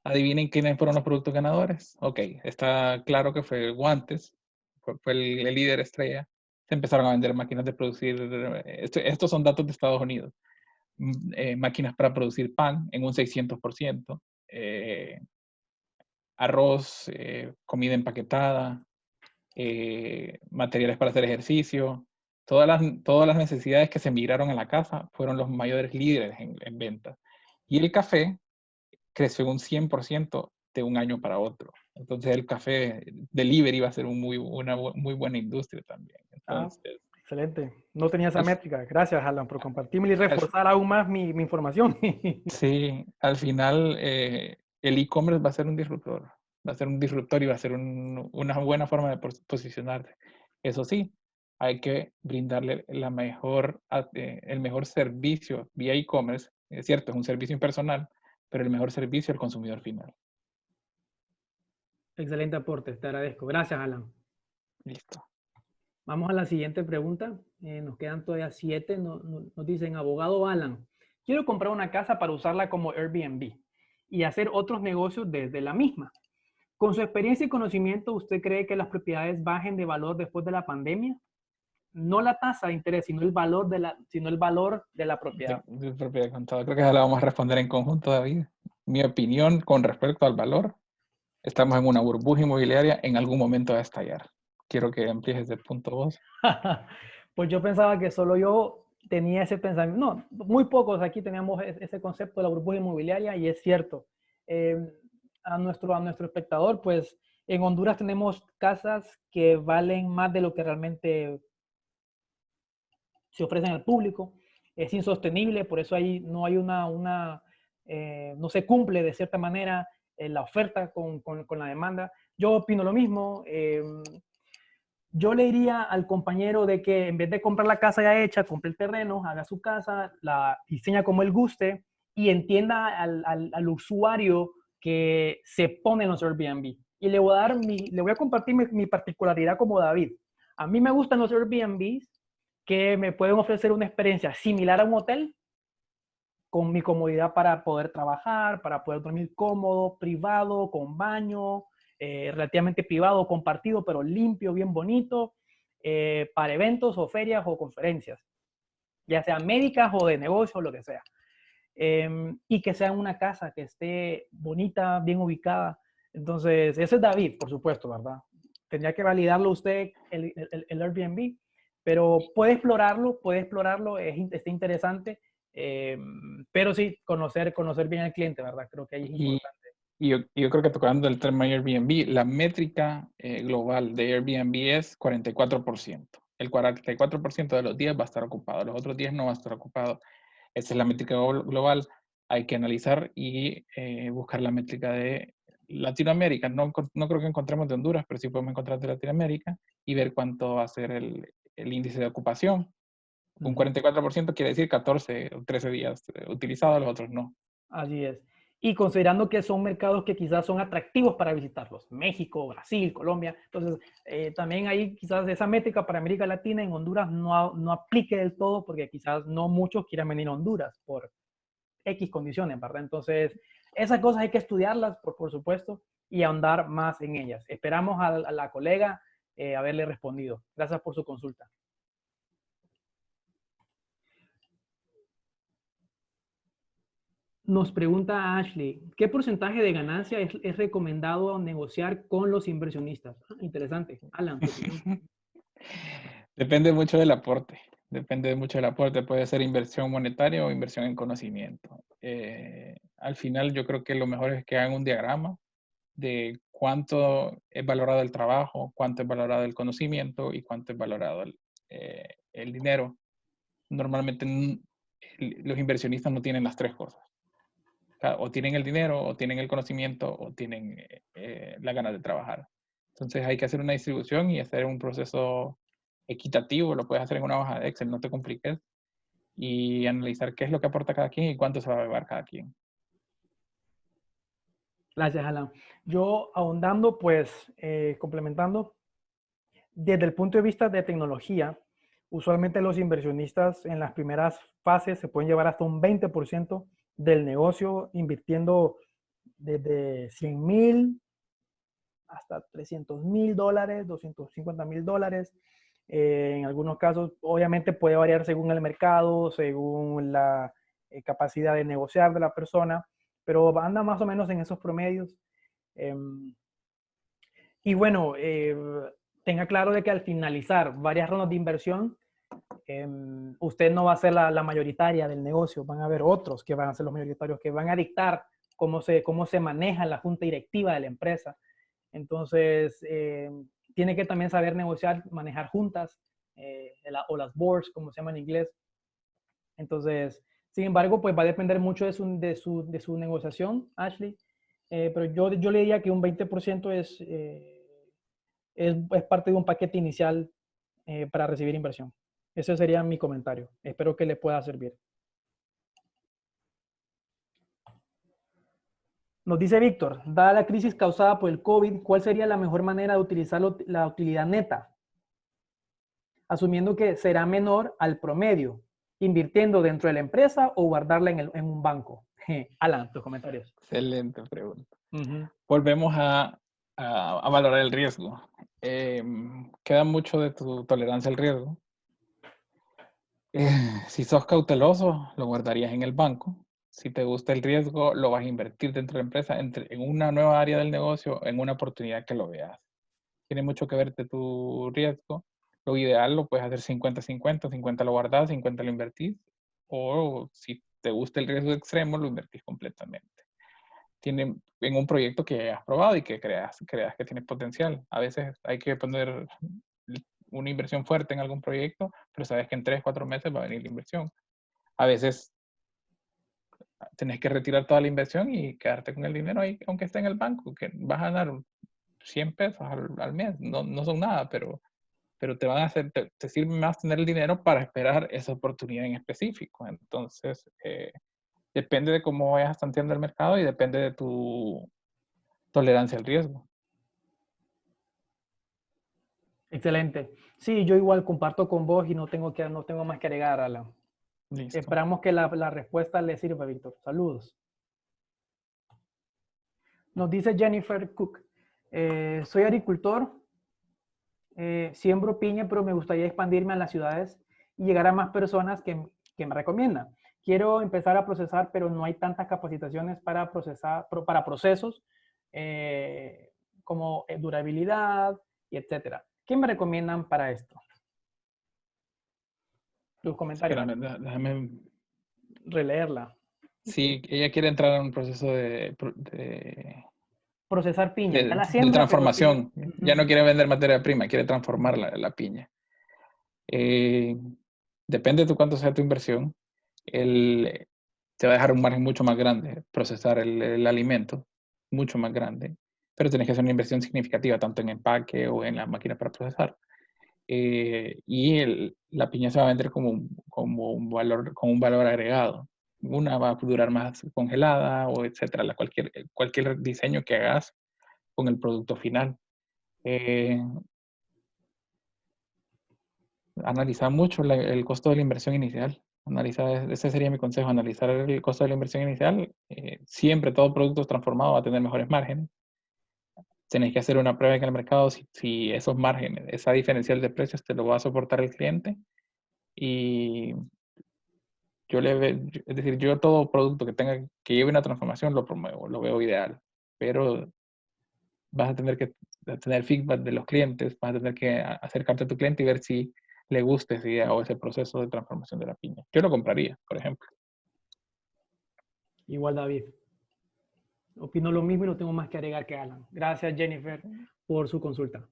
Adivinen quiénes fueron los productos ganadores. Ok, está claro que fue guantes, fue el líder estrella. Se empezaron a vender máquinas de producir, estos son datos de Estados Unidos, máquinas para producir pan en un 600%, arroz, comida empaquetada, materiales para hacer ejercicio. Todas las necesidades que se migraron a la casa fueron los mayores líderes en ventas. Y el café creció un 100% de un año para otro. Entonces el café delivery va a ser una muy buena industria también. Ah, Entonces, excelente. No tenía esa al, métrica. Gracias, Alan, por compartirme y al, reforzar aún más mi información. sí, al final el e-commerce va a ser un disruptor. Va a ser un disruptor y va a ser una buena forma de posicionarse. Eso sí, hay que brindarle el mejor servicio vía e-commerce. Es cierto, es un servicio impersonal, pero el mejor servicio al consumidor final. Excelente aporte, te agradezco. Gracias, Alan. Listo. Vamos a la siguiente pregunta. Nos quedan todavía 7. Nos dicen, abogado Alan, quiero comprar una casa para usarla como Airbnb y hacer otros negocios desde la misma. Con su experiencia y conocimiento, ¿usted cree que las propiedades bajen de valor después de la pandemia? No la tasa de interés, sino el valor de la propiedad. De propiedad contada. Creo que ya la vamos a responder en conjunto, David. Mi opinión con respecto al valor, estamos en una burbuja inmobiliaria, en algún momento va a estallar. Quiero que amplíes ese punto vos. Pues yo pensaba que solo yo tenía ese pensamiento. No, muy pocos aquí teníamos ese concepto de la burbuja inmobiliaria y es cierto. Eh, a nuestro espectador, pues en Honduras tenemos casas que valen más de lo que realmente se ofrecen al público. Es insostenible, por eso ahí no hay no se cumple de cierta manera la oferta con la demanda. Yo opino lo mismo. Yo le diría al compañero de que en vez de comprar la casa ya hecha, compre el terreno, haga su casa, la diseña como él guste y entienda al usuario que se pone en los Airbnb. Y le voy a compartir mi particularidad como David. A mí me gustan los Airbnbs que me pueden ofrecer una experiencia similar a un hotel, con mi comodidad para poder trabajar, para poder dormir cómodo, privado, con baño, relativamente privado, compartido, pero limpio, bien bonito, para eventos o ferias o conferencias. ya sea médicas o de negocio o lo que sea. Y que sea una casa que esté bonita, bien ubicada. Entonces, ese es David, por supuesto, ¿verdad? Tendría que validarlo usted, el Airbnb, pero puede explorarlo, está interesante, pero sí, conocer bien al cliente, ¿verdad? Creo que ahí es Y, importante. y yo creo que tocando el tema Airbnb, la métrica global de Airbnb es 44%. El 44% de los días va a estar ocupado, los otros días no va a estar ocupado. Esa es la métrica global. Hay que analizar y buscar la métrica de Latinoamérica. No, no creo que encontremos de Honduras, pero sí podemos encontrar de Latinoamérica y ver cuánto va a ser el índice de ocupación. Un 44% quiere decir 14 o 13 días utilizados, los otros no. Así es. Y considerando que son mercados que quizás son atractivos para visitarlos, México, Brasil, Colombia, entonces también ahí quizás esa métrica para América Latina en Honduras no aplique del todo porque quizás no muchos quieran venir a Honduras por X condiciones, ¿verdad? Entonces, esas cosas hay que estudiarlas, por supuesto, y ahondar más en ellas. Esperamos a la colega haberle respondido. Gracias por su consulta. Nos pregunta Ashley, ¿qué porcentaje de ganancia es recomendado negociar con los inversionistas? Interesante. Alan, tu opinión. Depende mucho del aporte. Depende mucho del aporte. Puede ser inversión monetaria o inversión en conocimiento. Al final yo creo que lo mejor es que hagan un diagrama de cuánto es valorado el trabajo, cuánto es valorado el conocimiento y cuánto es valorado el dinero. Normalmente los inversionistas no tienen las tres cosas. O tienen el dinero, o tienen el conocimiento, o tienen la ganas de trabajar. Entonces hay que hacer una distribución y hacer un proceso equitativo. Lo puedes hacer en una hoja de Excel, no te compliques. Y analizar qué es lo que aporta cada quien y cuánto se va a llevar cada quien. Gracias, Alan. Yo ahondando, pues, complementando, desde el punto de vista de tecnología, usualmente los inversionistas en las primeras fases se pueden llevar hasta un 20% del negocio invirtiendo desde 100,000 hasta $300,000, $250,000. En algunos casos, obviamente puede variar según el mercado, según la capacidad de negociar de la persona, pero anda más o menos en esos promedios. Y bueno, tenga claro de que al finalizar varias rondas de inversión, usted no va a ser la mayoritaria del negocio, van a haber otros que van a ser los mayoritarios, que van a dictar cómo se maneja la junta directiva de la empresa. Entonces, tiene que también saber negociar, manejar juntas o las boards, como se llama en inglés. Entonces, sin embargo, pues va a depender mucho de su negociación, Ashley. Pero yo le diría que un 20% es parte de un paquete inicial para recibir inversión. Ese sería mi comentario. Espero que le pueda servir. Nos dice Víctor, dada la crisis causada por el COVID, ¿cuál sería la mejor manera de utilizar la utilidad neta? Asumiendo que será menor al promedio, invirtiendo dentro de la empresa o guardarla en un banco. Alan, tus comentarios. Excelente pregunta. Volvemos a valorar el riesgo. Queda mucho de tu tolerancia al riesgo. Si sos cauteloso, lo guardarías en el banco. Si te gusta el riesgo, lo vas a invertir dentro de la empresa, en una nueva área del negocio, en una oportunidad que lo veas. Tiene mucho que ver de tu riesgo. Lo ideal lo puedes hacer 50-50, 50 lo guardas, 50 lo invertís. O si te gusta el riesgo extremo, lo invertís completamente. Tiene en un proyecto que has probado y que creas que tiene potencial. A veces hay que poner una inversión fuerte en algún proyecto, pero sabes que en 3-4 meses va a venir la inversión. A veces tenés que retirar toda la inversión y quedarte con el dinero ahí, aunque esté en el banco, que vas a ganar 100 pesos al mes. No son nada, pero te van a hacer, te sirve más tener el dinero para esperar esa oportunidad en específico. Entonces, depende de cómo vayas tanteando el mercado y depende de tu tolerancia al riesgo. Excelente. Sí, yo igual comparto con vos y no tengo más que agregar, Alan. Listo. Esperamos que la respuesta le sirva, Víctor. Saludos. Nos dice Jennifer Cook. Soy agricultor, siembro piña, pero me gustaría expandirme a las ciudades y llegar a más personas ¿Qué me recomiendan? Quiero empezar a procesar, pero no hay tantas capacitaciones para procesar, para procesos eh, como durabilidad y etcétera. ¿Qué me recomiendan para esto? Tus comentarios, Espérame, Ale. déjame. Releerla. Sí, ella quiere entrar en un proceso Procesar piña. Ya la de siembra, pero quiere... transformación. Ya no Ujú, quiere vender materia prima, quiere transformar ujú. la piña. Eh, Depende de cuánto sea tu inversión. El, Te va a dejar un margen mucho más grande procesar el alimento, mucho más grande, pero tienes que hacer una inversión significativa, tanto en empaque o en la máquina para procesar. La piña se va a vender como un valor, con un valor agregado. Una va a durar más congelada o etcétera, cualquier diseño que hagas con el producto final. Eh, Analizar mucho el costo de la inversión inicial. Ese sería mi consejo, analizar el costo de la inversión inicial. Siempre todo producto transformado va a tener mejores márgenes. Tenéis que hacer una prueba en el mercado si esos márgenes, esa diferencial de precios te lo va a soportar el cliente. Y es decir, yo todo producto que lleve una transformación lo promuevo, lo veo ideal. Pero vas a tener que tener feedback de los clientes, vas a tener que acercarte a tu cliente y ver si le gusta esa idea o ese proceso de transformación de la piña. Yo lo compraría, por ejemplo. Igual, David. Opino lo mismo y no tengo más que agregar que Alan. Gracias, Jennifer, por su consulta.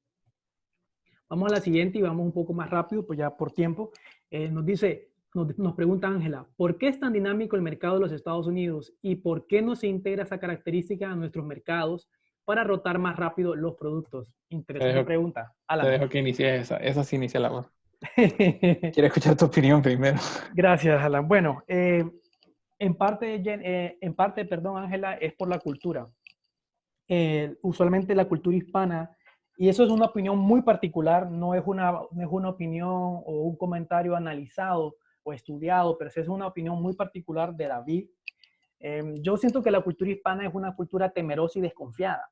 Vamos a la siguiente y vamos un poco más rápido, pues ya por tiempo. Nos pregunta Ángela, ¿por qué es tan dinámico el mercado de los Estados Unidos y por qué no se integra esa característica a nuestros mercados para rotar más rápido los productos? Te Interesante dejo, pregunta. te Alan. dejo que inicie esa sí inicia la voz. Quiero escuchar tu opinión primero. Gracias, Alan. Bueno, en parte, perdón, Ángela, es por la cultura. Usualmente la cultura hispana, y eso es una opinión muy particular, no es una opinión o un comentario analizado o estudiado, pero es una opinión muy particular de David. Yo siento que la cultura hispana es una cultura temerosa y desconfiada.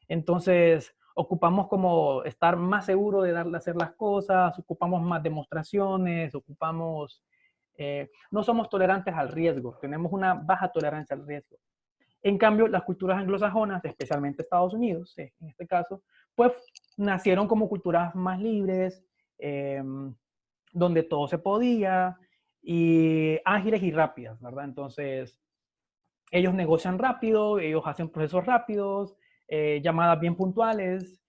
Entonces, ocupamos como estar más seguro de darle a hacer las cosas, ocupamos más demostraciones, no somos tolerantes al riesgo, tenemos una baja tolerancia al riesgo. En cambio, las culturas anglosajonas, especialmente Estados Unidos, en este caso, pues nacieron como culturas más libres, donde todo se podía, y ágiles y rápidas, ¿verdad? Entonces, ellos negocian rápido, ellos hacen procesos rápidos, llamadas bien puntuales,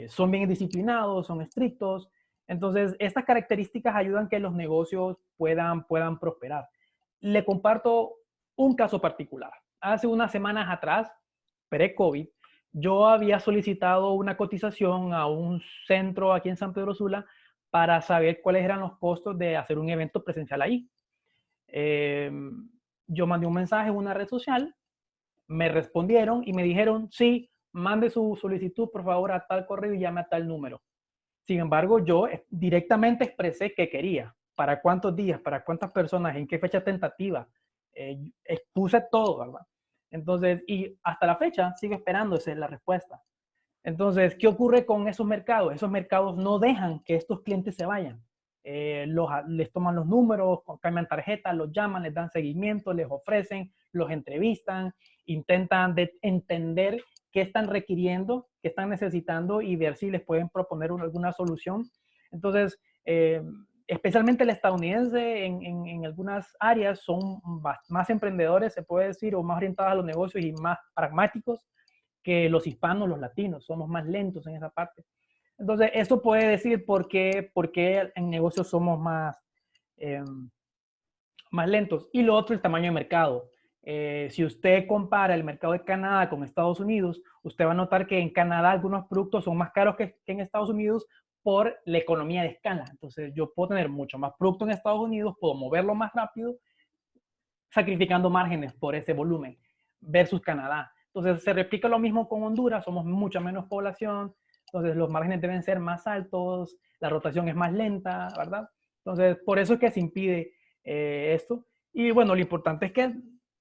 son bien disciplinados, son estrictos. Entonces, estas características ayudan a que los negocios puedan prosperar. Le comparto un caso particular. Hace unas semanas atrás, pre-COVID, yo había solicitado una cotización a un centro aquí en San Pedro Sula para saber cuáles eran los costos de hacer un evento presencial ahí. Eh, yo mandé un mensaje en una red social, me respondieron y me dijeron, sí, mande su solicitud por favor a tal correo y llame a tal número. Sin embargo, yo directamente expresé que quería, para cuántos días, para cuántas personas, en qué fecha tentativa. Expuse todo, ¿verdad? Entonces, y hasta la fecha sigo esperando esa es la respuesta. Entonces, ¿qué ocurre con esos mercados? Esos mercados no dejan que estos clientes se vayan. Les toman los números, cambian tarjetas, los llaman, les dan seguimiento, les ofrecen, los entrevistan, intentan entender qué están requiriendo, qué están necesitando y ver si les pueden proponer alguna solución. Entonces, especialmente el estadounidense en algunas áreas son más emprendedores, se puede decir, o más orientados a los negocios y más pragmáticos que los hispanos, los latinos, somos más lentos en esa parte. Entonces, eso puede decir por qué en negocios somos eh, más lentos. Y lo otro, el tamaño de mercado. Si usted compara el mercado de Canadá con Estados Unidos, usted va a notar que en Canadá algunos productos son más caros que en Estados Unidos por la economía de escala. Entonces, yo puedo tener mucho más producto en Estados Unidos, puedo moverlo más rápido, sacrificando márgenes por ese volumen, versus Canadá. Entonces, se replica lo mismo con Honduras, somos mucha menos población, entonces los márgenes deben ser más altos, la rotación es más lenta, ¿verdad? Entonces, por eso es que se impide esto. Y bueno, lo importante es que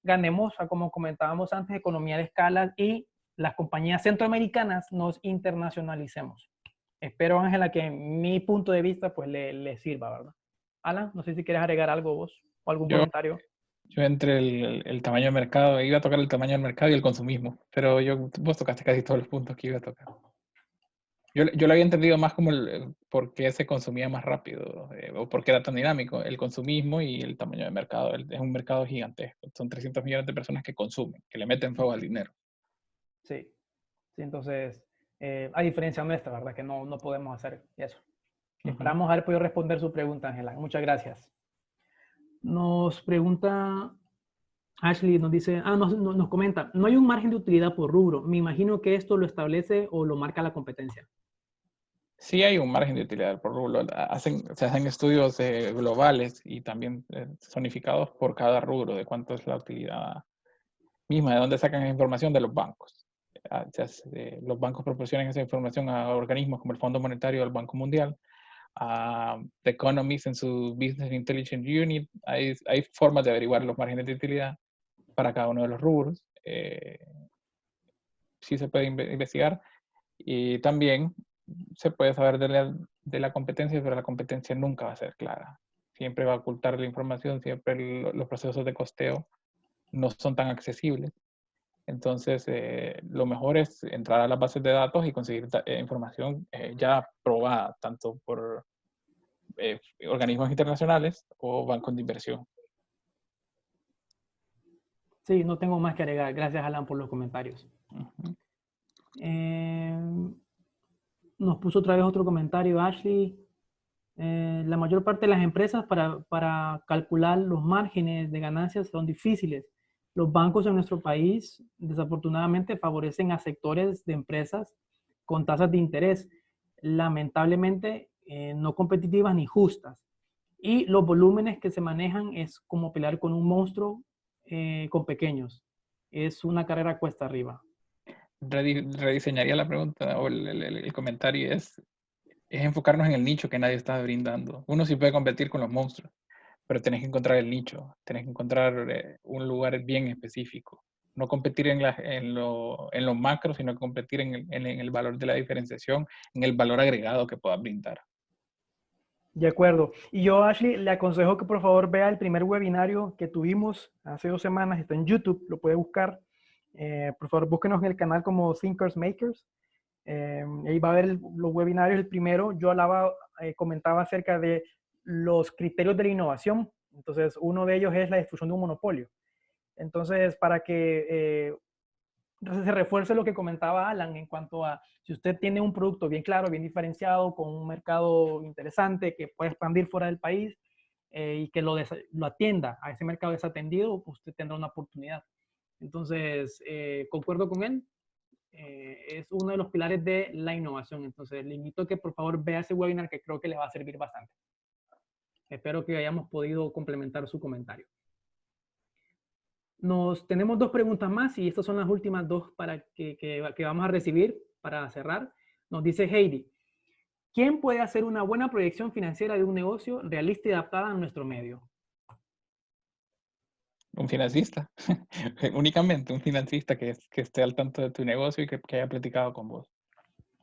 ganemos, como comentábamos antes, economía de escala y las compañías centroamericanas nos internacionalicemos. Espero, Ángela, que mi punto de vista pues le sirva, ¿verdad? Alan, no sé si quieres agregar algo vos. ¿O algún Yo, comentario? yo entre el tamaño del mercado, iba a tocar el tamaño del mercado y el consumismo, pero vos tocaste casi todos los puntos que iba a tocar. Yo lo había entendido más como por qué se consumía más rápido, o por qué era tan dinámico, el consumismo y el tamaño del mercado. Es un mercado gigantesco, son 300 millones de personas que consumen, que le meten fuego al dinero. Sí, sí, entonces, a diferencia nuestra, ¿verdad? Que no podemos hacer eso. Esperamos haber podido responder su pregunta, Ángela. Muchas gracias. Nos pregunta Ashley, nos dice, nos comenta, no hay un margen de utilidad por rubro. Me imagino que esto lo establece o lo marca la competencia. Sí hay un margen de utilidad por rubro. Se hacen estudios globales y también zonificados por cada rubro de cuánto es la utilidad misma, de dónde sacan esa información de los bancos. Los bancos proporcionan esa información a organismos como el Fondo Monetario o el Banco Mundial, a The Economist en su Business Intelligence Unit. Hay formas de averiguar los márgenes de utilidad para cada uno de los rubros. Sí se puede investigar. Y también se puede saber de la competencia, pero la competencia nunca va a ser clara. Siempre va a ocultar la información, siempre los procesos de costeo no son tan accesibles. Entonces, lo mejor es entrar a las bases de datos y conseguir información ya probada, tanto por organismos internacionales o bancos de inversión. Sí, no tengo más que agregar. Gracias, Alan, por los comentarios. Uh-huh. Nos puso otra vez otro comentario, Ashley. La mayor parte de las empresas para calcular los márgenes de ganancias son difíciles. Los bancos en nuestro país, desafortunadamente, favorecen a sectores de empresas con tasas de interés, lamentablemente, no competitivas ni justas. Y los volúmenes que se manejan es como pelear con un monstruo con pequeños. Es una carrera cuesta arriba. Rediseñaría la pregunta o el comentario es enfocarnos en el nicho que nadie está brindando. Uno sí puede competir con los monstruos, pero tenés que encontrar el nicho, tenés que encontrar un lugar bien específico. No competir en lo macro, sino competir en el valor de la diferenciación, en el valor agregado que puedas brindar. De acuerdo. Y yo, Ashley, le aconsejo que por favor vea el primer webinario que tuvimos hace 2 semanas. Está en YouTube, lo puede buscar. Por favor, búsquenos en el canal como Thinkers Makers. Ahí va a ver los webinarios. El primero, yo comentaba acerca de los criterios de la innovación. Entonces, uno de ellos es la destrucción de un monopolio. Entonces, para que se refuerce lo que comentaba Alan en cuanto a si usted tiene un producto bien claro, bien diferenciado, con un mercado interesante que puede expandir fuera del país y que lo atienda a ese mercado desatendido, pues usted tendrá una oportunidad. Entonces, concuerdo con él. Es uno de los pilares de la innovación. Entonces, le invito a que por favor vea ese webinar que creo que le va a servir bastante. Espero que hayamos podido complementar su comentario. Tenemos 2 preguntas más y estas son las últimas 2 para que vamos a recibir para cerrar. Nos dice Heidi, ¿quién puede hacer una buena proyección financiera de un negocio realista y adaptada a nuestro medio? Un financista, únicamente un financista que esté al tanto de tu negocio y que haya platicado con vos.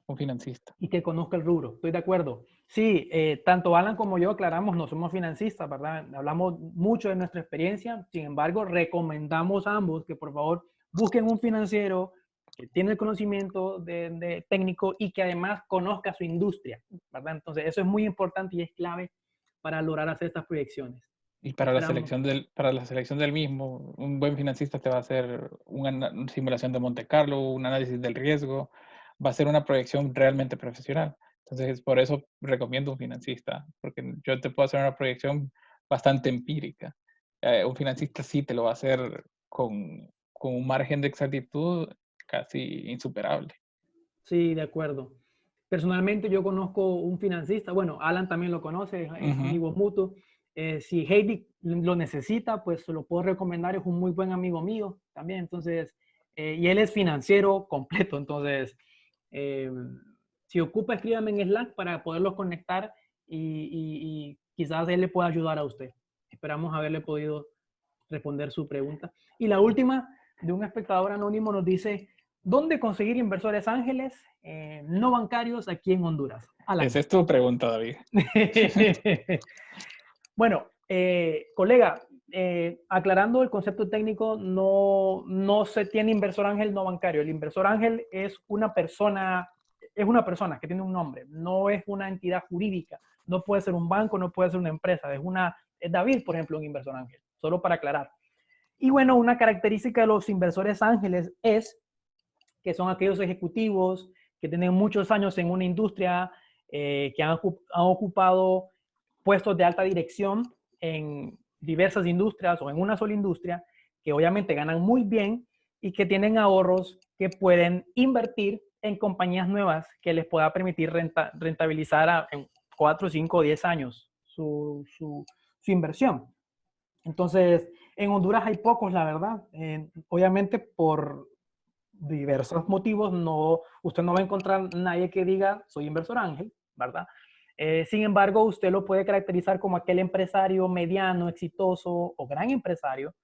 Un financista. Y que conozca el rubro, estoy de acuerdo. Sí, tanto Alan como yo aclaramos, no somos financistas, ¿verdad? Hablamos mucho de nuestra experiencia, sin embargo, recomendamos a ambos que por favor busquen un financiero que tiene el conocimiento de técnico y que además conozca su industria, ¿verdad? Entonces, eso es muy importante y es clave para lograr hacer estas proyecciones. Y para la selección del mismo, un buen financista te va a hacer una simulación de Monte Carlo, un análisis del riesgo, va a ser una proyección realmente profesional. Entonces, por eso recomiendo un financista, porque yo te puedo hacer una proyección bastante empírica. Un financista sí te lo va a hacer con un margen de exactitud casi insuperable. Sí, de acuerdo. Personalmente yo conozco un financista, bueno, Alan también lo conoce, es amigo mutuo. Si Heidi lo necesita, pues se lo puedo recomendar, es un muy buen amigo mío también, entonces, y él es financiero completo, entonces, si ocupa, escríbame en Slack para poderlos conectar y quizás él le pueda ayudar a usted. Esperamos haberle podido responder su pregunta. Y la última, de un espectador anónimo, nos dice, ¿dónde conseguir inversores ángeles no bancarios aquí en Honduras? Alan. Esa es tu pregunta, David. Bueno, colega, aclarando el concepto técnico, no se tiene inversor ángel no bancario. El inversor ángel es una persona que tiene un nombre, no es una entidad jurídica, no puede ser un banco, no puede ser una empresa, es David, por ejemplo, un inversor ángel, solo para aclarar. Y bueno, una característica de los inversores ángeles es que son aquellos ejecutivos que tienen muchos años en una industria, que han ocupado puestos de alta dirección en diversas industrias o en una sola industria, que obviamente ganan muy bien y que tienen ahorros que pueden invertir en compañías nuevas que les pueda permitir rentabilizar en 4, 5 o 10 años su inversión. Entonces, en Honduras hay pocos, la verdad. Obviamente, por diversos motivos, usted no va a encontrar nadie que diga soy inversor ángel, ¿verdad? Sin embargo, usted lo puede caracterizar como aquel empresario mediano, exitoso o gran empresario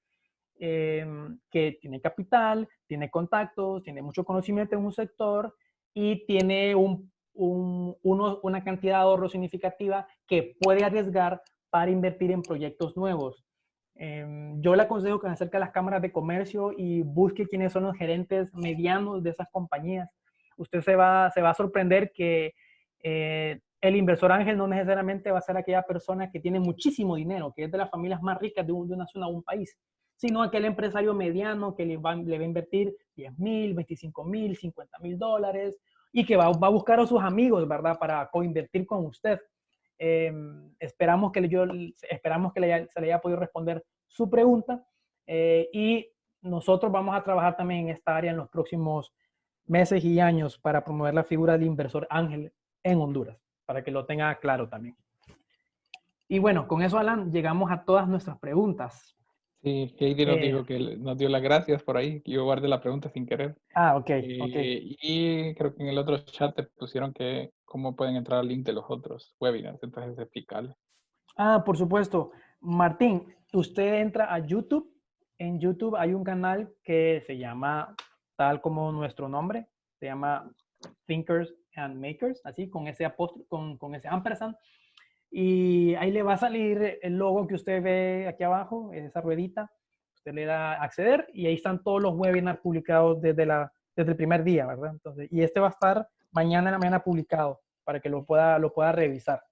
que tiene capital, tiene contactos, tiene mucho conocimiento en un sector y tiene una cantidad de ahorro significativa que puede arriesgar para invertir en proyectos nuevos. Yo le aconsejo que se acerque a las cámaras de comercio y busque quiénes son los gerentes medianos de esas compañías. Usted se va a sorprender que el inversor ángel no necesariamente va a ser aquella persona que tiene muchísimo dinero, que es de las familias más ricas de una zona o un país, sino aquel empresario mediano que le va a invertir 10,000, 25,000, $50,000 y que va a buscar a sus amigos, ¿verdad?, para coinvertir con usted. Esperamos que se le haya podido responder su pregunta y nosotros vamos a trabajar también en esta área en los próximos meses y años para promover la figura del inversor ángel en Honduras, para que lo tenga claro también. Y bueno, con eso, Alan, llegamos a todas nuestras preguntas. Sí, Heidi nos dijo que nos dio las gracias por ahí, que yo guardé la pregunta sin querer. Ok. Y creo que en el otro chat te pusieron que cómo pueden entrar al link de los otros webinars, entonces explicarle. Por supuesto. Martín, usted entra a YouTube. En YouTube hay un canal que se llama, tal como nuestro nombre, se llama Thinkers and Makers, así, con ese apóstrofe, con ese ampersand. Y ahí le va a salir el logo que usted ve aquí abajo, esa ruedita. Usted le da a acceder y ahí están todos los webinars publicados desde el primer día, ¿verdad? Entonces, y este va a estar mañana en la mañana publicado para que lo pueda revisar.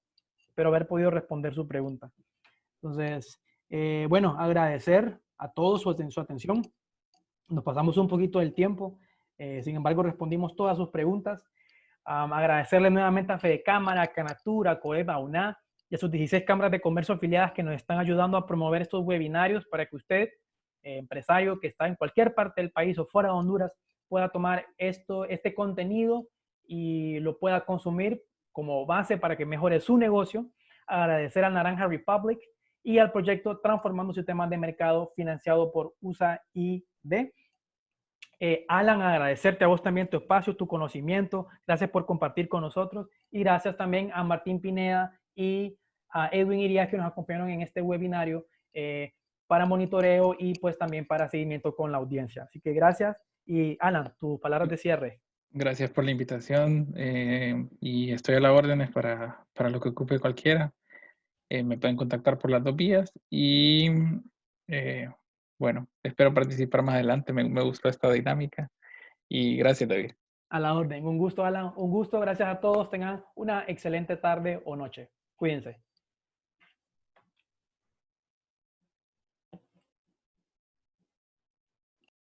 Espero haber podido responder su pregunta. Entonces, bueno, agradecer a todos su atención. Nos pasamos un poquito del tiempo. Sin embargo, respondimos todas sus preguntas. Agradecerle nuevamente a Fede Cámara, a Canatura, a Coeva, a UNA y a sus 16 cámaras de comercio afiliadas que nos están ayudando a promover estos webinarios para que usted, empresario que está en cualquier parte del país o fuera de Honduras, pueda tomar este contenido y lo pueda consumir como base para que mejore su negocio. Agradecer a Naranja Republic y al proyecto Transformando Sistemas de Mercado financiado por USAID. Alan, agradecerte a vos también tu espacio, tu conocimiento. Gracias por compartir con nosotros. Y gracias también a Martín Pineda y a Edwin Irías que nos acompañaron en este webinario para monitoreo y pues también para seguimiento con la audiencia. Así que gracias. Y Alan, tus palabras de cierre. Gracias por la invitación y estoy a las órdenes para lo que ocupe cualquiera. Me pueden contactar por las dos vías y bueno, espero participar más adelante. Me gustó esta dinámica y gracias, David. A la orden. Un gusto, Alan. Un gusto. Gracias a todos. Tengan una excelente tarde o noche. Cuídense.